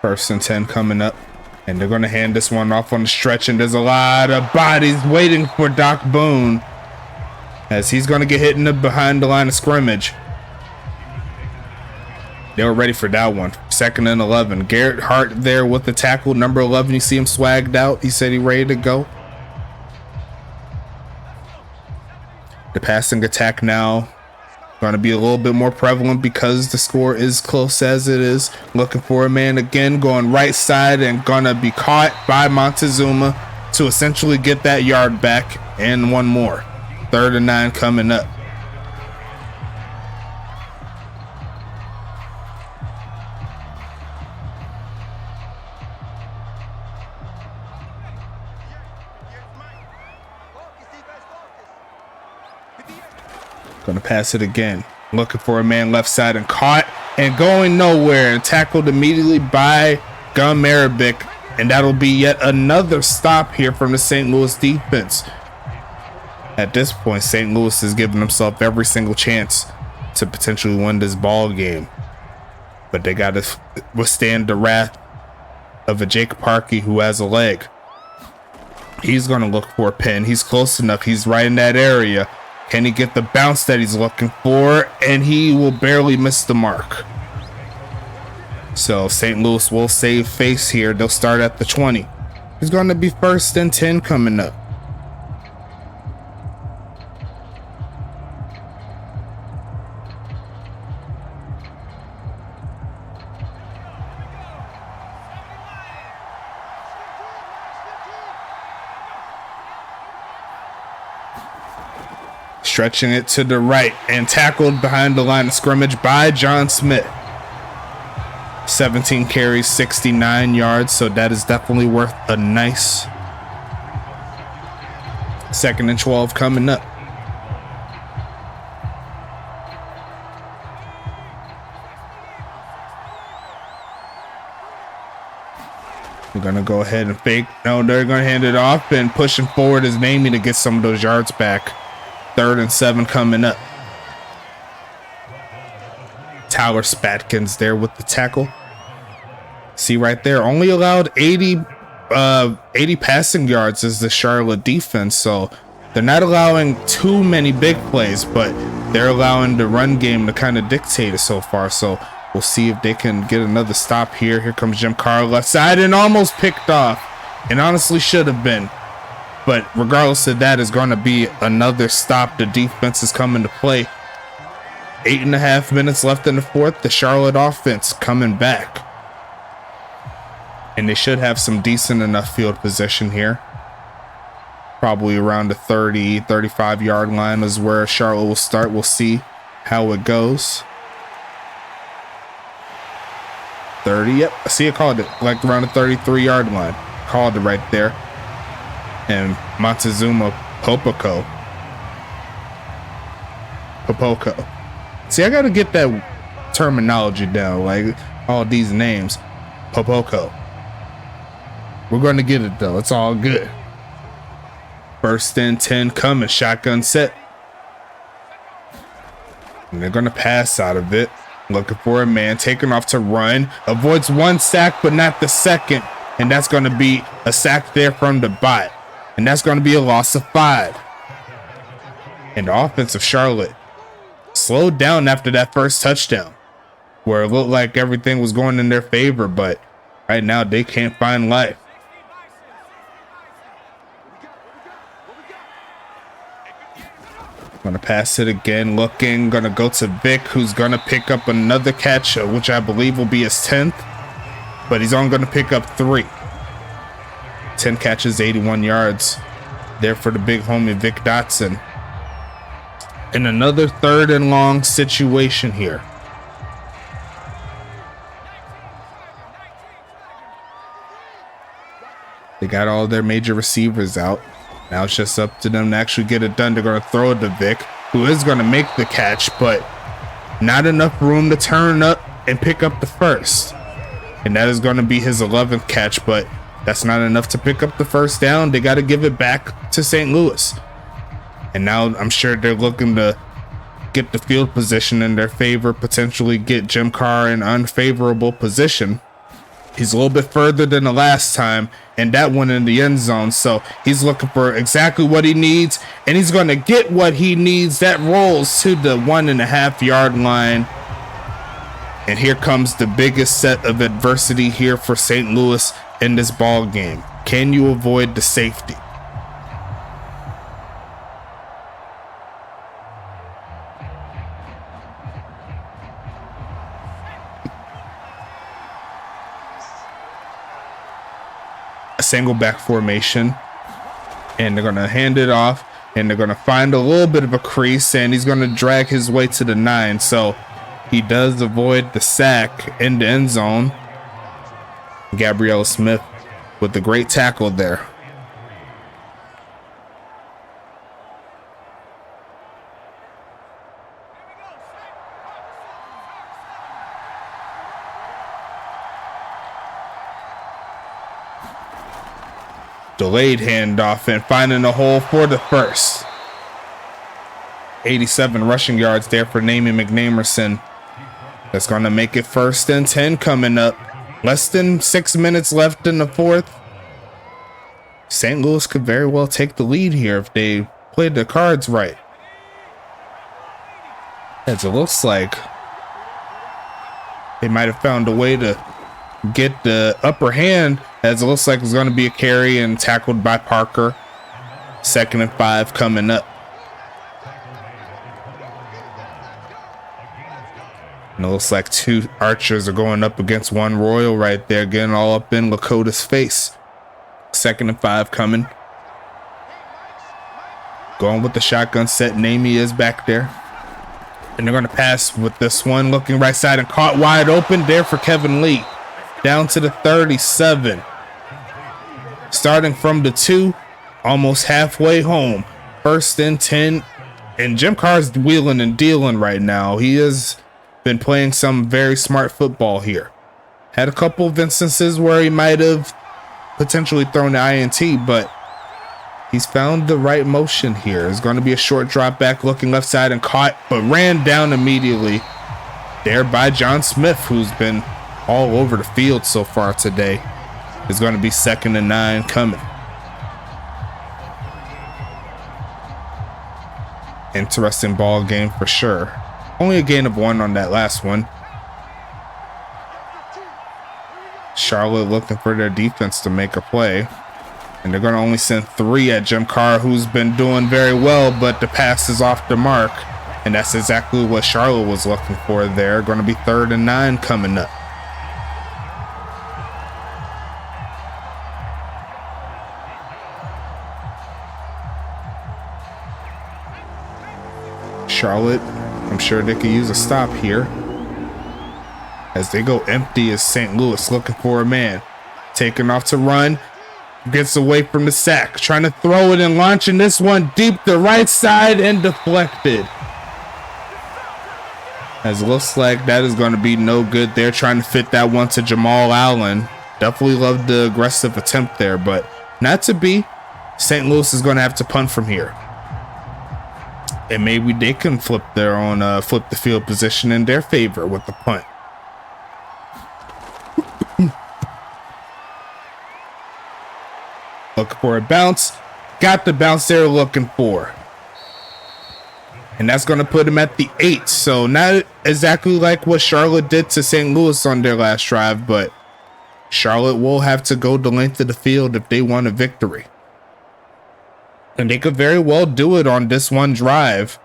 First and 10 coming up, and they're going to hand this one off on the stretch, and there's a lot of bodies waiting for Doc Boone, as he's going to get hit in the behind the line of scrimmage. They were ready for that one. 2nd and 11. Garrett Hart there with the tackle. Number 11, you see him swagged out. He said he's ready to go. The passing attack now Going to be a little bit more prevalent because the score is close as it is. Looking for a man again, going right side and going to be caught by Montezuma to essentially get that yard back and one more. 3rd and 9 coming up. Gonna pass it again. Looking for a man left side and caught and going nowhere and tackled immediately by Gum Arabic. And that'll be yet another stop here from the St. Louis defense. At this point, St. Louis is giving himself every single chance to potentially win this ball game. But they got to withstand the wrath of a Jake Parkey who has a leg. He's going to look for a pin. He's close enough. He's right in that area. Can he get the bounce that he's looking for? And he will barely miss the mark. So St. Louis will save face here. They'll start at the 20. It's going to be 1st and 10 coming up. Stretching it to the right and tackled behind the line of scrimmage by John Smith. 17 carries, 69 yards, so that is definitely worth a nice 2nd and 12 coming up. We're going to go ahead and fake. No, they're going to hand it off and pushing forward is Namey to get some of those yards back. 3rd and 7 coming up. Tyler Spatkins there with the tackle. See right there, only allowed 80 passing yards as the Charlotte defense, so they're not allowing too many big plays, but they're allowing the run game to kind of dictate it so far. So we'll see if they can get another stop here. Here comes Jim Carr left side and almost picked off, and honestly should have been. But regardless of that, is going to be another stop. The defense is coming to play. 8.5 minutes left in the 4th. The Charlotte offense coming back. And they should have some decent enough field position here. Probably around the 30, 35 yard line is where Charlotte will start. We'll see how it goes. 30, yep. I see it called it like around the 33 yard line. Called it right there. And Montezuma Popoko. See, I gotta get that terminology down, like all these names. Popoko. We're gonna get it though. It's all good. 1st and 10 coming. Shotgun set. And they're gonna pass out of it. Looking for a man. Taking off to run. Avoids 1 sack, but not the 2nd. And that's gonna be a sack there from the bot. And that's going to be a loss of 5. And the offense of Charlotte slowed down after that first touchdown, where it looked like everything was going in their favor, but right now they can't find life. Going to pass it again, looking, going to go to Vic, who's going to pick up another catch, which I believe will be his 10th, but he's only going to pick up 3. 10 catches, 81 yards there for the big homie Vic Dotson. And another 3rd and long situation here. They got all their major receivers out. Now it's just up to them to actually get it done. They're going to throw it to Vic, who is going to make the catch, but not enough room to turn up and pick up the first. And that is going to be his 11th catch, but that's not enough to pick up the first down. They got to give it back to St. Louis. And now I'm sure they're looking to get the field position in their favor, potentially get Jim Carr in unfavorable position. He's a little bit further than the last time, and that one in the end zone. So he's looking for exactly what he needs, and he's going to get what he needs. That rolls to the 1.5 yard line. And here comes the biggest set of adversity here for St. Louis in this ball game. Can you avoid the safety? single back formation, and they're going to hand it off, and they're going to find a little bit of a crease, and he's going to drag his way to the 9. So he does avoid the sack in the end zone. Gabrielle Smith with the great tackle there. Delayed handoff and finding a hole for the first. 87 rushing yards there for Namie McNamerson. That's going to make it 1st and 10 coming up. Less than 6 minutes left in the 4th. St. Louis could very well take the lead here if they played the cards right. As it looks like they might have found a way to get the upper hand, as it looks like it's going to be a carry and tackled by Parker. 2nd and 5 coming up. And it looks like 2 Archers are going up against 1 Royal right there, getting all up in Lakota's face. 2nd and 5 coming. Going with the shotgun set. Namie is back there. And they're going to pass with this one, looking right side and caught wide open there for Kevin Lee. Down to the 37. Starting from the 2, almost halfway home. 1st and 10. And Jim Carr's wheeling and dealing right now. He has been playing some very smart football here. Had a couple of instances where he might have potentially thrown the INT, but he's found the right motion here. It's going to be a short drop back, looking left side and caught, but ran down immediately there by John Smith, who's been all over the field so far today. It's going to be 2nd and 9 coming. Interesting ball game for sure. Only a gain of 1 on that last one. Charlotte looking for their defense to make a play. And they're going to only send 3 at Jim Carr, who's been doing very well, but the pass is off the mark. And that's exactly what Charlotte was looking for there. Going to be 3rd and 9 coming up. Charlotte, I'm sure they could use a stop here. As they go empty as St. Louis looking for a man. Taking off to run. Gets away from the sack. Trying to throw it and launching this one deep the right side and deflected. As it looks like that is going to be no good. They're trying to fit that one to Jamal Allen. Definitely loved the aggressive attempt there, but not to be. St. Louis is going to have to punt from here. And maybe they can flip their own, flip the field position in their favor with the punt. Looking for a bounce. Got the bounce they're looking for. And that's going to put him at the 8. So not exactly like what Charlotte did to St. Louis on their last drive, but Charlotte will have to go the length of the field if they want a victory. And they could very well do it on this one drive.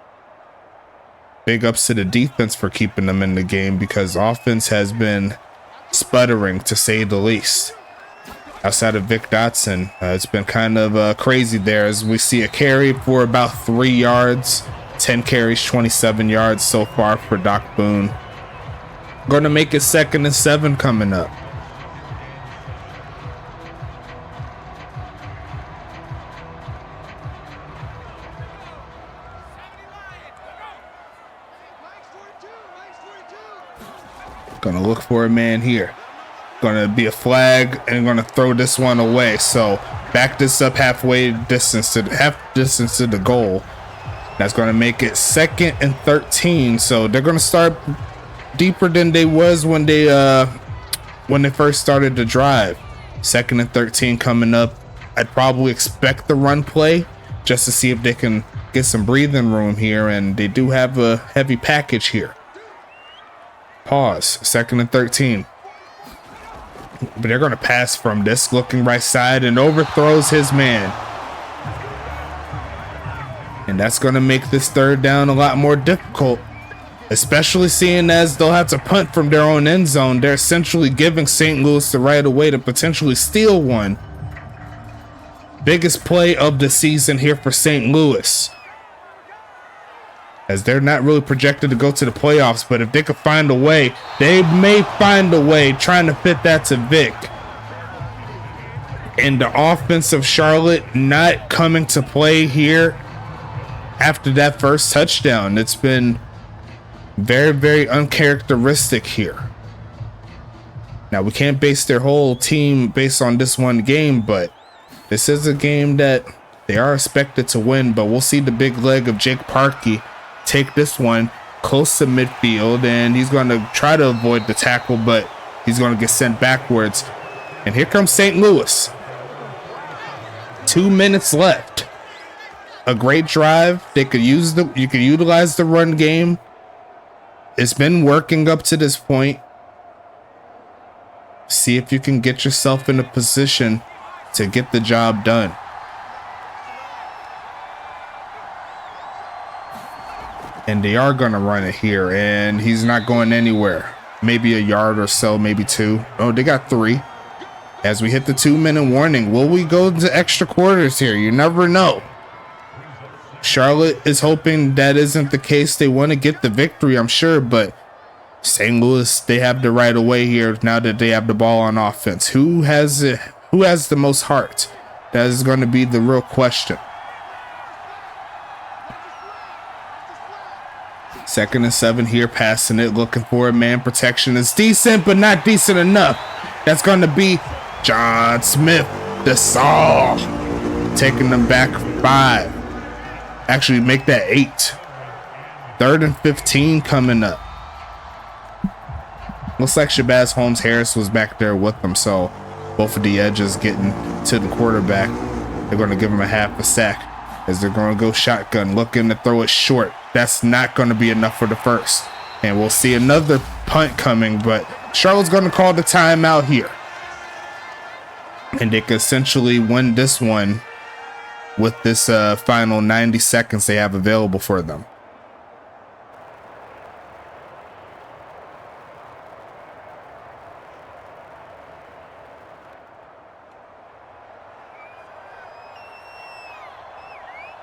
Big ups to the defense for keeping them in the game, because offense has been sputtering to say the least. Outside of Vic Dotson, it's been kind of crazy there, as we see a carry for about 3 yards. 10 carries, 27 yards so far for Doc Boone. Going to make it 2nd and 7 coming up. Gonna look for a man here. Gonna be a flag and gonna throw this one away. So back this up half distance to the goal. That's gonna make it 2nd and 13. So they're gonna start deeper than they was when they first started the drive. 2nd and 13 coming up. I'd probably expect the run play just to see if they can get some breathing room here, and they do have a heavy package here. Pause. 2nd and 13. But they're going to pass from this, looking right side, and overthrows his man. And that's going to make this 3rd down a lot more difficult, especially seeing as they'll have to punt from their own end zone. They're essentially giving St. Louis the right of way to potentially steal one biggest play of the season here for St. Louis, as they're not really projected to go to the playoffs, but if they could find a way, they may find a way trying to fit that to Vic. And the offense of Charlotte not coming to play here after that first touchdown. It's been very, very uncharacteristic here. Now, we can't base their whole team based on this one game, but this is a game that they are expected to win. But we'll see the big leg of Jake Parkey take this one close to midfield, and he's going to try to avoid the tackle, but he's going to get sent backwards. And here comes St. Louis. 2 minutes left. A great drive. They could use you could utilize the run game. It's been working up to this point. See if you can get yourself in a position to get the job done. And they are going to run it here, and he's not going anywhere. Maybe a yard or so, maybe 2. Oh, they got 3. As we hit the 2-minute warning, will we go into extra quarters here? You never know. Charlotte is hoping that isn't the case. They want to get the victory, I'm sure, but St. Louis, they have the right of way here now that they have the ball on offense. Who has the most heart? That is going to be the real question. 2nd and 7 here, passing it, looking for a man protection. It's decent, but not decent enough. That's going to be John Smith, the Saw, taking them back 5. Actually, make that 8. 3rd and 15 coming up. Looks like Shabazz Holmes-Harris was back there with them, so both of the edges getting to the quarterback. They're going to give him a half a sack as they're going to go shotgun, looking to throw it short. That's not going to be enough for the first. And we'll see another punt coming, but Charlotte's going to call the timeout here. And they can essentially win this one with this final 90 seconds they have available for them.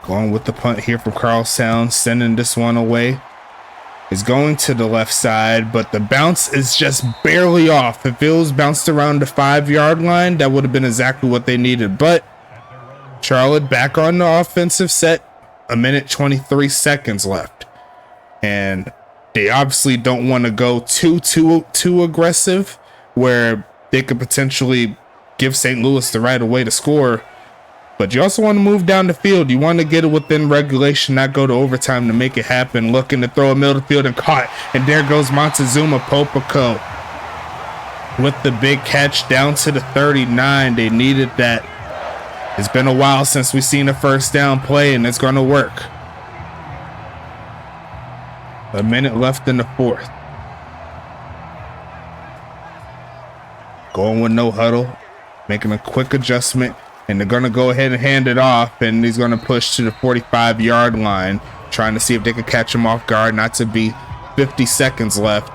Going with the punt here from Carlstown, sending this one away. Is going to the left side, but the bounce is just barely off. If it was bounced around the 5-yard line, that would have been exactly what they needed. But Charlotte back on the offensive set. 1:23 left. And they obviously don't want to go too aggressive, where they could potentially give St. Louis the right of way to score. But you also want to move down the field. You want to get it within regulation, not go to overtime to make it happen. Looking to throw a middle of the field and caught. And there goes Montezuma Popico with the big catch down to the 39. They needed that. It's been a while since we've seen a first down play, and it's going to work. 1 minute left in the 4th. Going with no huddle, making a quick adjustment. And they're going to go ahead and hand it off, and he's going to push to the 45-yard line, trying to see if they can catch him off guard, not to be 50 seconds left.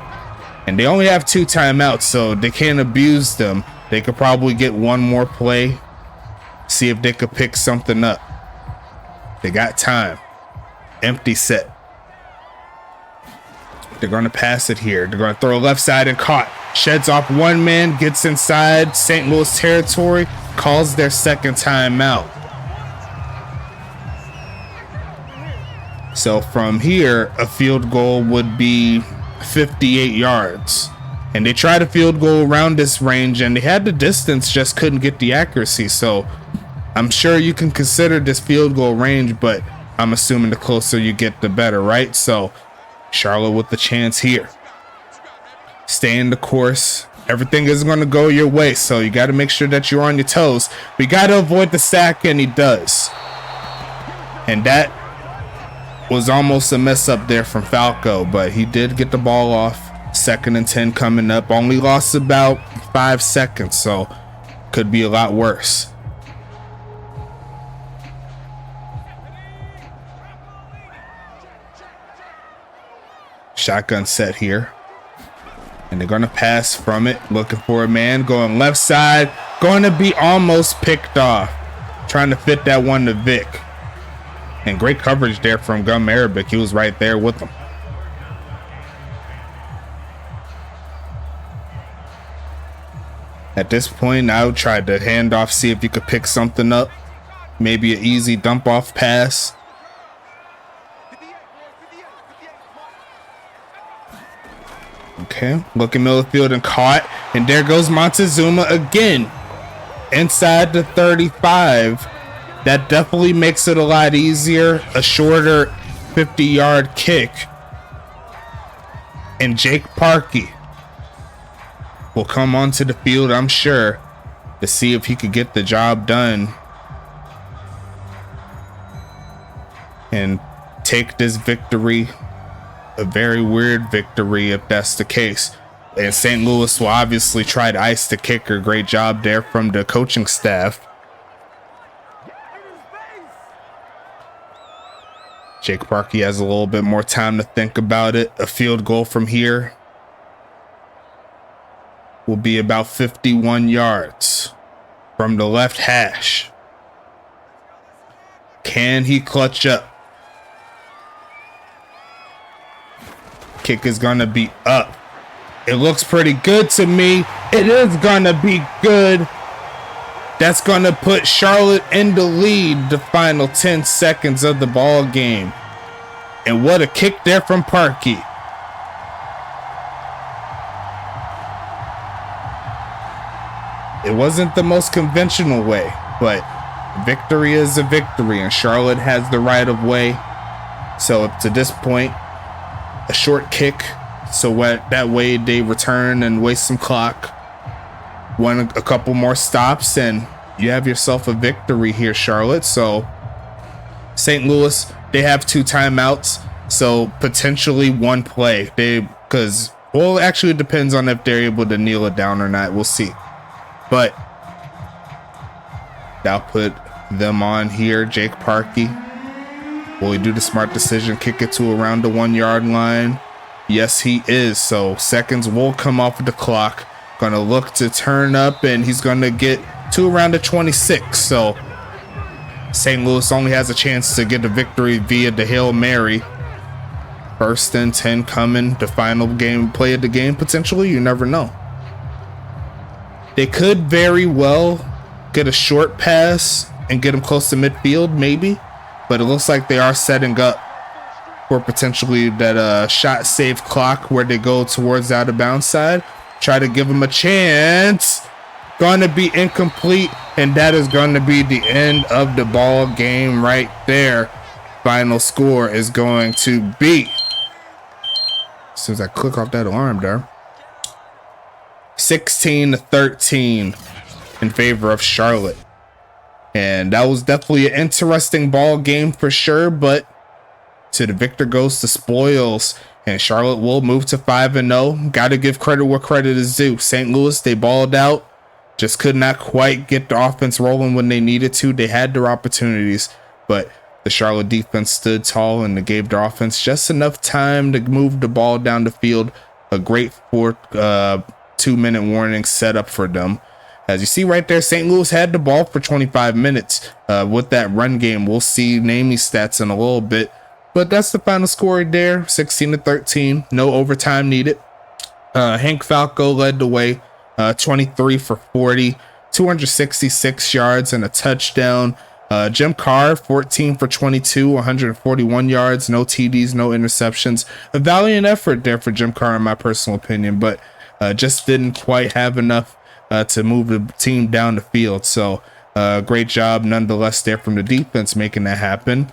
And they only have 2 timeouts, so they can't abuse them. They could probably get one more play, see if they could pick something up. They got time. Empty set. They're going to pass it here. They're going to throw left side and caught. Sheds off one man, gets inside St. Louis territory, calls their second timeout. So from here, a field goal would be 58 yards. And they tried a field goal around this range, and they had the distance, just couldn't get the accuracy. So I'm sure you can consider this field goal range, but I'm assuming the closer you get, the better, right? So Charlotte with the chance here. Stay in the course. Everything isn't going to go your way, so you got to make sure that you're on your toes. We got to avoid the sack, and he does. And that was almost a mess up there from Falco, but he did get the ball off. 2nd and 10 coming up. Only lost about 5 seconds, so could be a lot worse. Shotgun set here. And they're going to pass from it. Looking for a man. Going left side. Going to be almost picked off. trying to fit that one to Vic. And great coverage there from Gum Arabic. He was right there with him. At this point, I would try to hand off, see if you could pick something up. Maybe an easy dump off pass. Okay, looking middle of the field and caught. And there goes Montezuma again. Inside the 35. That definitely makes it a lot easier. A shorter 50-yard kick. And Jake Parkey will come onto the field, I'm sure, to see if he could get the job done and take this victory. A very weird victory if that's the case. And St. Louis will obviously try to ice the kicker. Great job there from the coaching staff. Jake Parkey has a little bit more time to think about it. A field goal from here will be about 51 yards from the left hash. Can he clutch up? Kick is gonna be up. It looks pretty good to me. It is gonna be good. That's gonna put Charlotte in the lead the final 10 seconds of the ball game. And what a kick there from Parkey. It wasn't the most conventional way, but victory is a victory, and Charlotte has the right of way. So up to this point, a short kick, so that way they return and waste some clock. Won a couple more stops, and you have yourself a victory here, Charlotte. So St. Louis, they have 2 timeouts, so potentially 1 play. Because, well, actually it depends on if they're able to kneel it down or not. We'll see. But that'll put them on here. Jake Parkey. Will he do the smart decision, kick it to around the 1-yard line? Yes, he is. So seconds will come off of the clock. Gonna look to turn up, and he's gonna get to around the 26. So St. Louis only has a chance to get a victory via the Hail Mary. 1st and 10 coming. The final game play of the game, potentially. You never know. They could very well get a short pass and get him close to midfield, maybe. But it looks like they are setting up for potentially that shot save clock where they go towards the out of bounds side. Try to give him a chance. Going to be incomplete, and that is going to be the end of the ball game right there. Final score is going to be, as soon as I click off that alarm there, 16-13 in favor of Charlotte. And that was definitely an interesting ball game for sure, but to the victor goes the spoils, and Charlotte will move to 5-0. Got to give credit where credit is due. St. Louis, they balled out, just could not quite get the offense rolling when they needed to. They had their opportunities, but the Charlotte defense stood tall and they gave their offense just enough time to move the ball down the field. A great 2-minute warning set up for them. As you see right there, St. Louis had the ball for 25 minutes with that run game. We'll see namey stats in a little bit, but that's the final score right there, 16-13. No overtime needed. Hank Falco led the way, 23 for 40, 266 yards and a touchdown. Jim Carr, 14 for 22, 141 yards, no TDs, no interceptions. A valiant effort there for Jim Carr, in my personal opinion, but just didn't quite have enough to move the team down the field. So great job nonetheless there from the defense making that happen.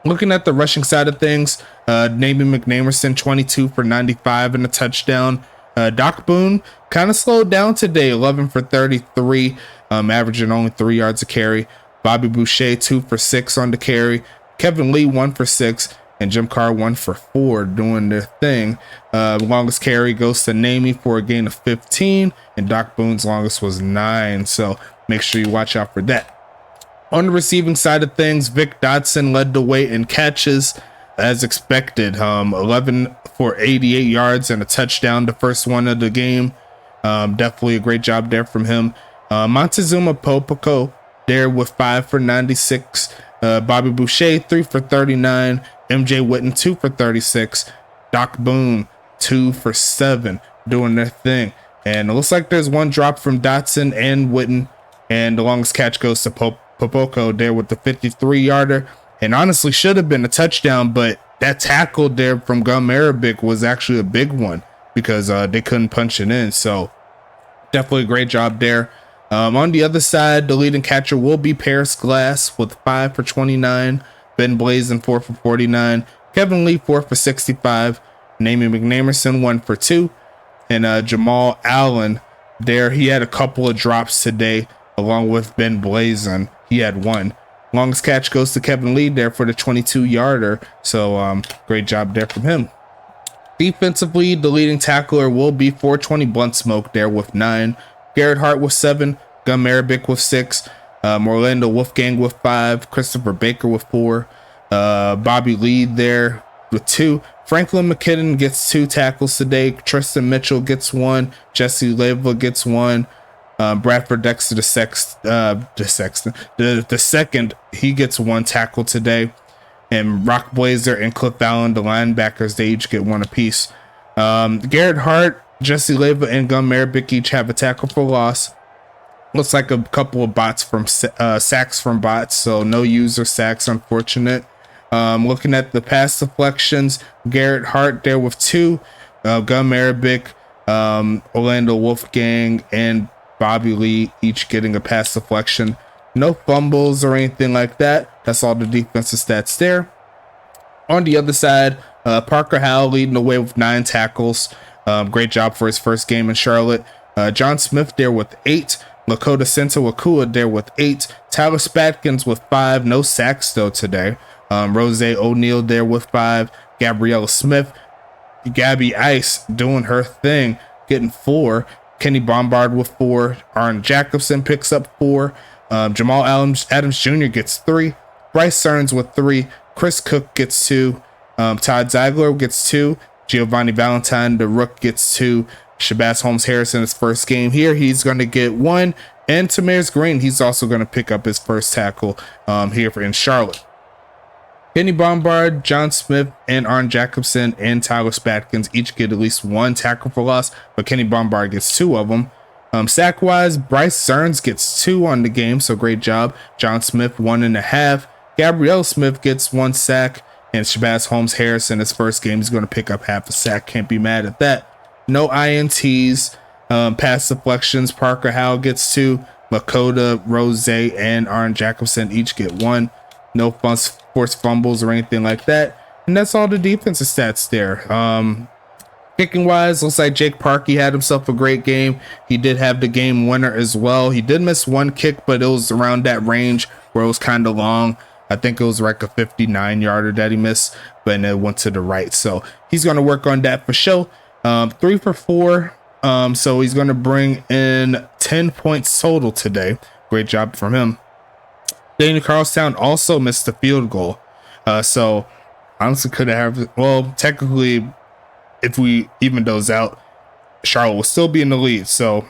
Looking at the rushing side of things, Navy McNamerson, 22 for 95 and a touchdown. Doc Boone kind of slowed down today, 11 for 33, averaging only 3 yards a carry. Bobby Boucher, 2 for 6 on the carry. Kevin Lee, 1 for 6. And Jim Carr, 1 for 4, doing their thing. Longest carry goes to Namey for a gain of 15. And Doc Boone's longest was 9. So make sure you watch out for that. On the receiving side of things, Vic Dotson led the way in catches as expected. 11 for 88 yards and a touchdown, the first one of the game. Definitely a great job there from him. Montezuma Popico there with 5 for 96. Bobby Boucher 3 for 39. MJ Witten 2 for 36. Doc Boone 2 for 7, doing their thing. And it looks like there's one drop from Dotson and Witten, and the longest catch goes to Popoko there with the 53-yarder. And honestly should have been a touchdown, but that tackle there from Gum Arabic was actually a big one because they couldn't punch it in. So definitely a great job there. On the other side, the leading catcher will be Paris Glass with 5 for 29. Ben Blazin 4 for 49. Kevin Lee 4 for 65. Namie McNamerson 1 for 2. And Jamal Allen there, he had a couple of drops today along with Ben Blazin. He had 1. Longest catch goes to Kevin Lee there for the 22-yarder. So great job there from him. Defensively, the leading tackler will be 420 Blunt Smoke there with 9. Garrett Hart with 7. Gum Arabic with 6. Orlando Wolfgang with 5. Christopher Baker with 4. Bobby Lee there with 2. Franklin McKinnon gets 2 tackles today. Tristan Mitchell gets 1. Jesse Leva gets 1. Bradford Dexter the second, he gets 1 tackle today. And Rock Blazer and Cliff Allen, the linebackers, they each get 1 apiece. Garrett Hart, Jesse Leva, and Gum Arabic each have a tackle for loss. Looks like a couple of bots from sacks from bots, so no user sacks, unfortunate. Looking at the pass deflections, Garrett Hart there with 2. Gum Arabic, Orlando Wolfgang, and Bobby Lee each getting a pass deflection. No fumbles or anything like that. That's all the defensive stats there. On the other side, Parker Howell leading the way with 9 tackles. Great job for his first game in Charlotte. John Smith there with 8. Lakota Sento-Akua there with 8. Tyler Spatkins with 5. No sacks though today. Rose O'Neal there with 5. Gabriella Smith. Gabby Ice doing her thing, getting 4. Kenny Bombard with 4. Aaron Jacobson picks up 4. Jamal Adams Jr. gets 3. Bryce Stearns with 3. Chris Cook gets 2. Todd Ziegler gets 2. Giovanni Valentine, the Rook, gets 2. Shabazz Holmes-Harrison, his first game here, he's going to get 1. And Tamarius Green, he's also going to pick up his first tackle here in Charlotte. Kenny Bombard, John Smith, and Aaron Jacobson and Tyler Spatkins each get at least 1 tackle for loss, but Kenny Bombard gets 2 of them. Sack-wise, Bryce Stearns gets 2 on the game, so great job. John Smith, 1.5. Gabrielle Smith gets 1 sack, and Shabazz Holmes-Harrison, his first game, is going to pick up half a sack. Can't be mad at that. No INTs. Pass deflections, Parker Howell gets 2. Lakota, Rose, and Aaron Jacobson each get 1. No forced fumbles or anything like that. And that's all the defensive stats there. Kicking wise, looks like Jake Parkey had himself a great game. He did have the game winner as well. He did miss 1 kick, but it was around that range where it was kind of long. I think it was like a 59-yarder that he missed, but it went to the right. So he's going to work on that for sure. 3 for 4. So he's going to bring in 10 points total today. Great job from him. Daniel Carlstown also missed the field goal. So honestly could have, well, technically, if we even those out, Charlotte will still be in the lead. So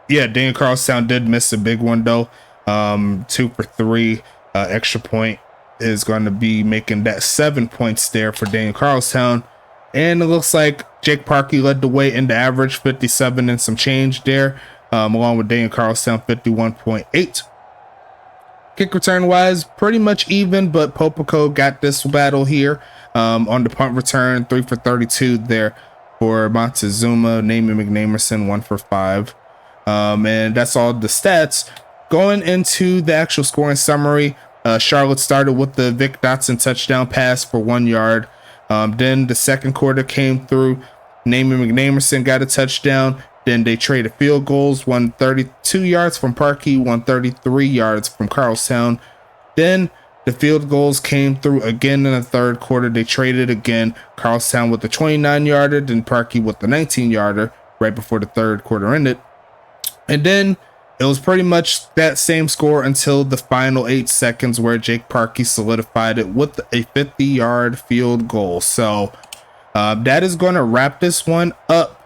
yeah, Daniel Carlstown did miss a big one though. 2 for 3. Extra point is going to be making that 7 points there for Daniel Carlstown. And it looks like Jake Parkey led the way in the average, 57 and some change there, along with Daniel Carlstown, 51.8. Kick return wise, pretty much even, but Popico got this battle here. On the punt return, 3 for 32 there for Montezuma. Namie McNamerson, 1 for 5. And that's all the stats. Going into the actual scoring summary, Charlotte started with the Vic Dotson touchdown pass for 1 yard. Then the second quarter came through. Namie McNamerson got a touchdown. Then they traded field goals, 132 yards from Parkey, 133 yards from Carlstown. Then the field goals came through again in the third quarter. They traded again. Carlstown with the 29-yarder, then Parkey with the 19-yarder right before the third quarter ended. And then it was pretty much that same score until the final 8 seconds where Jake Parkey solidified it with a 50-yard field goal. So that is going to wrap this one up.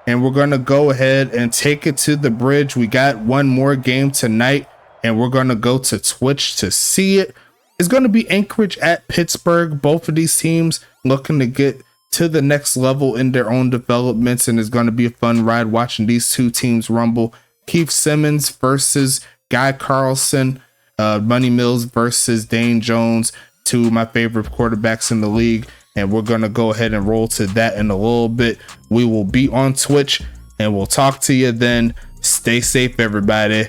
And we're going to go ahead and take it to the bridge. We got one more game tonight. and we're going to go to Twitch to see it. It's going to be Anchorage at Pittsburgh. Both of these teams looking to get to the next level in their own developments, and it's going to be a fun ride watching these two teams rumble. Keith Simmons versus Guy Carlson, Money Mills versus Dane Jones, two of my favorite quarterbacks in the league, and we're going to go ahead and roll to that in a little bit. We will be on Twitch, and we'll talk to you then. Stay safe, everybody.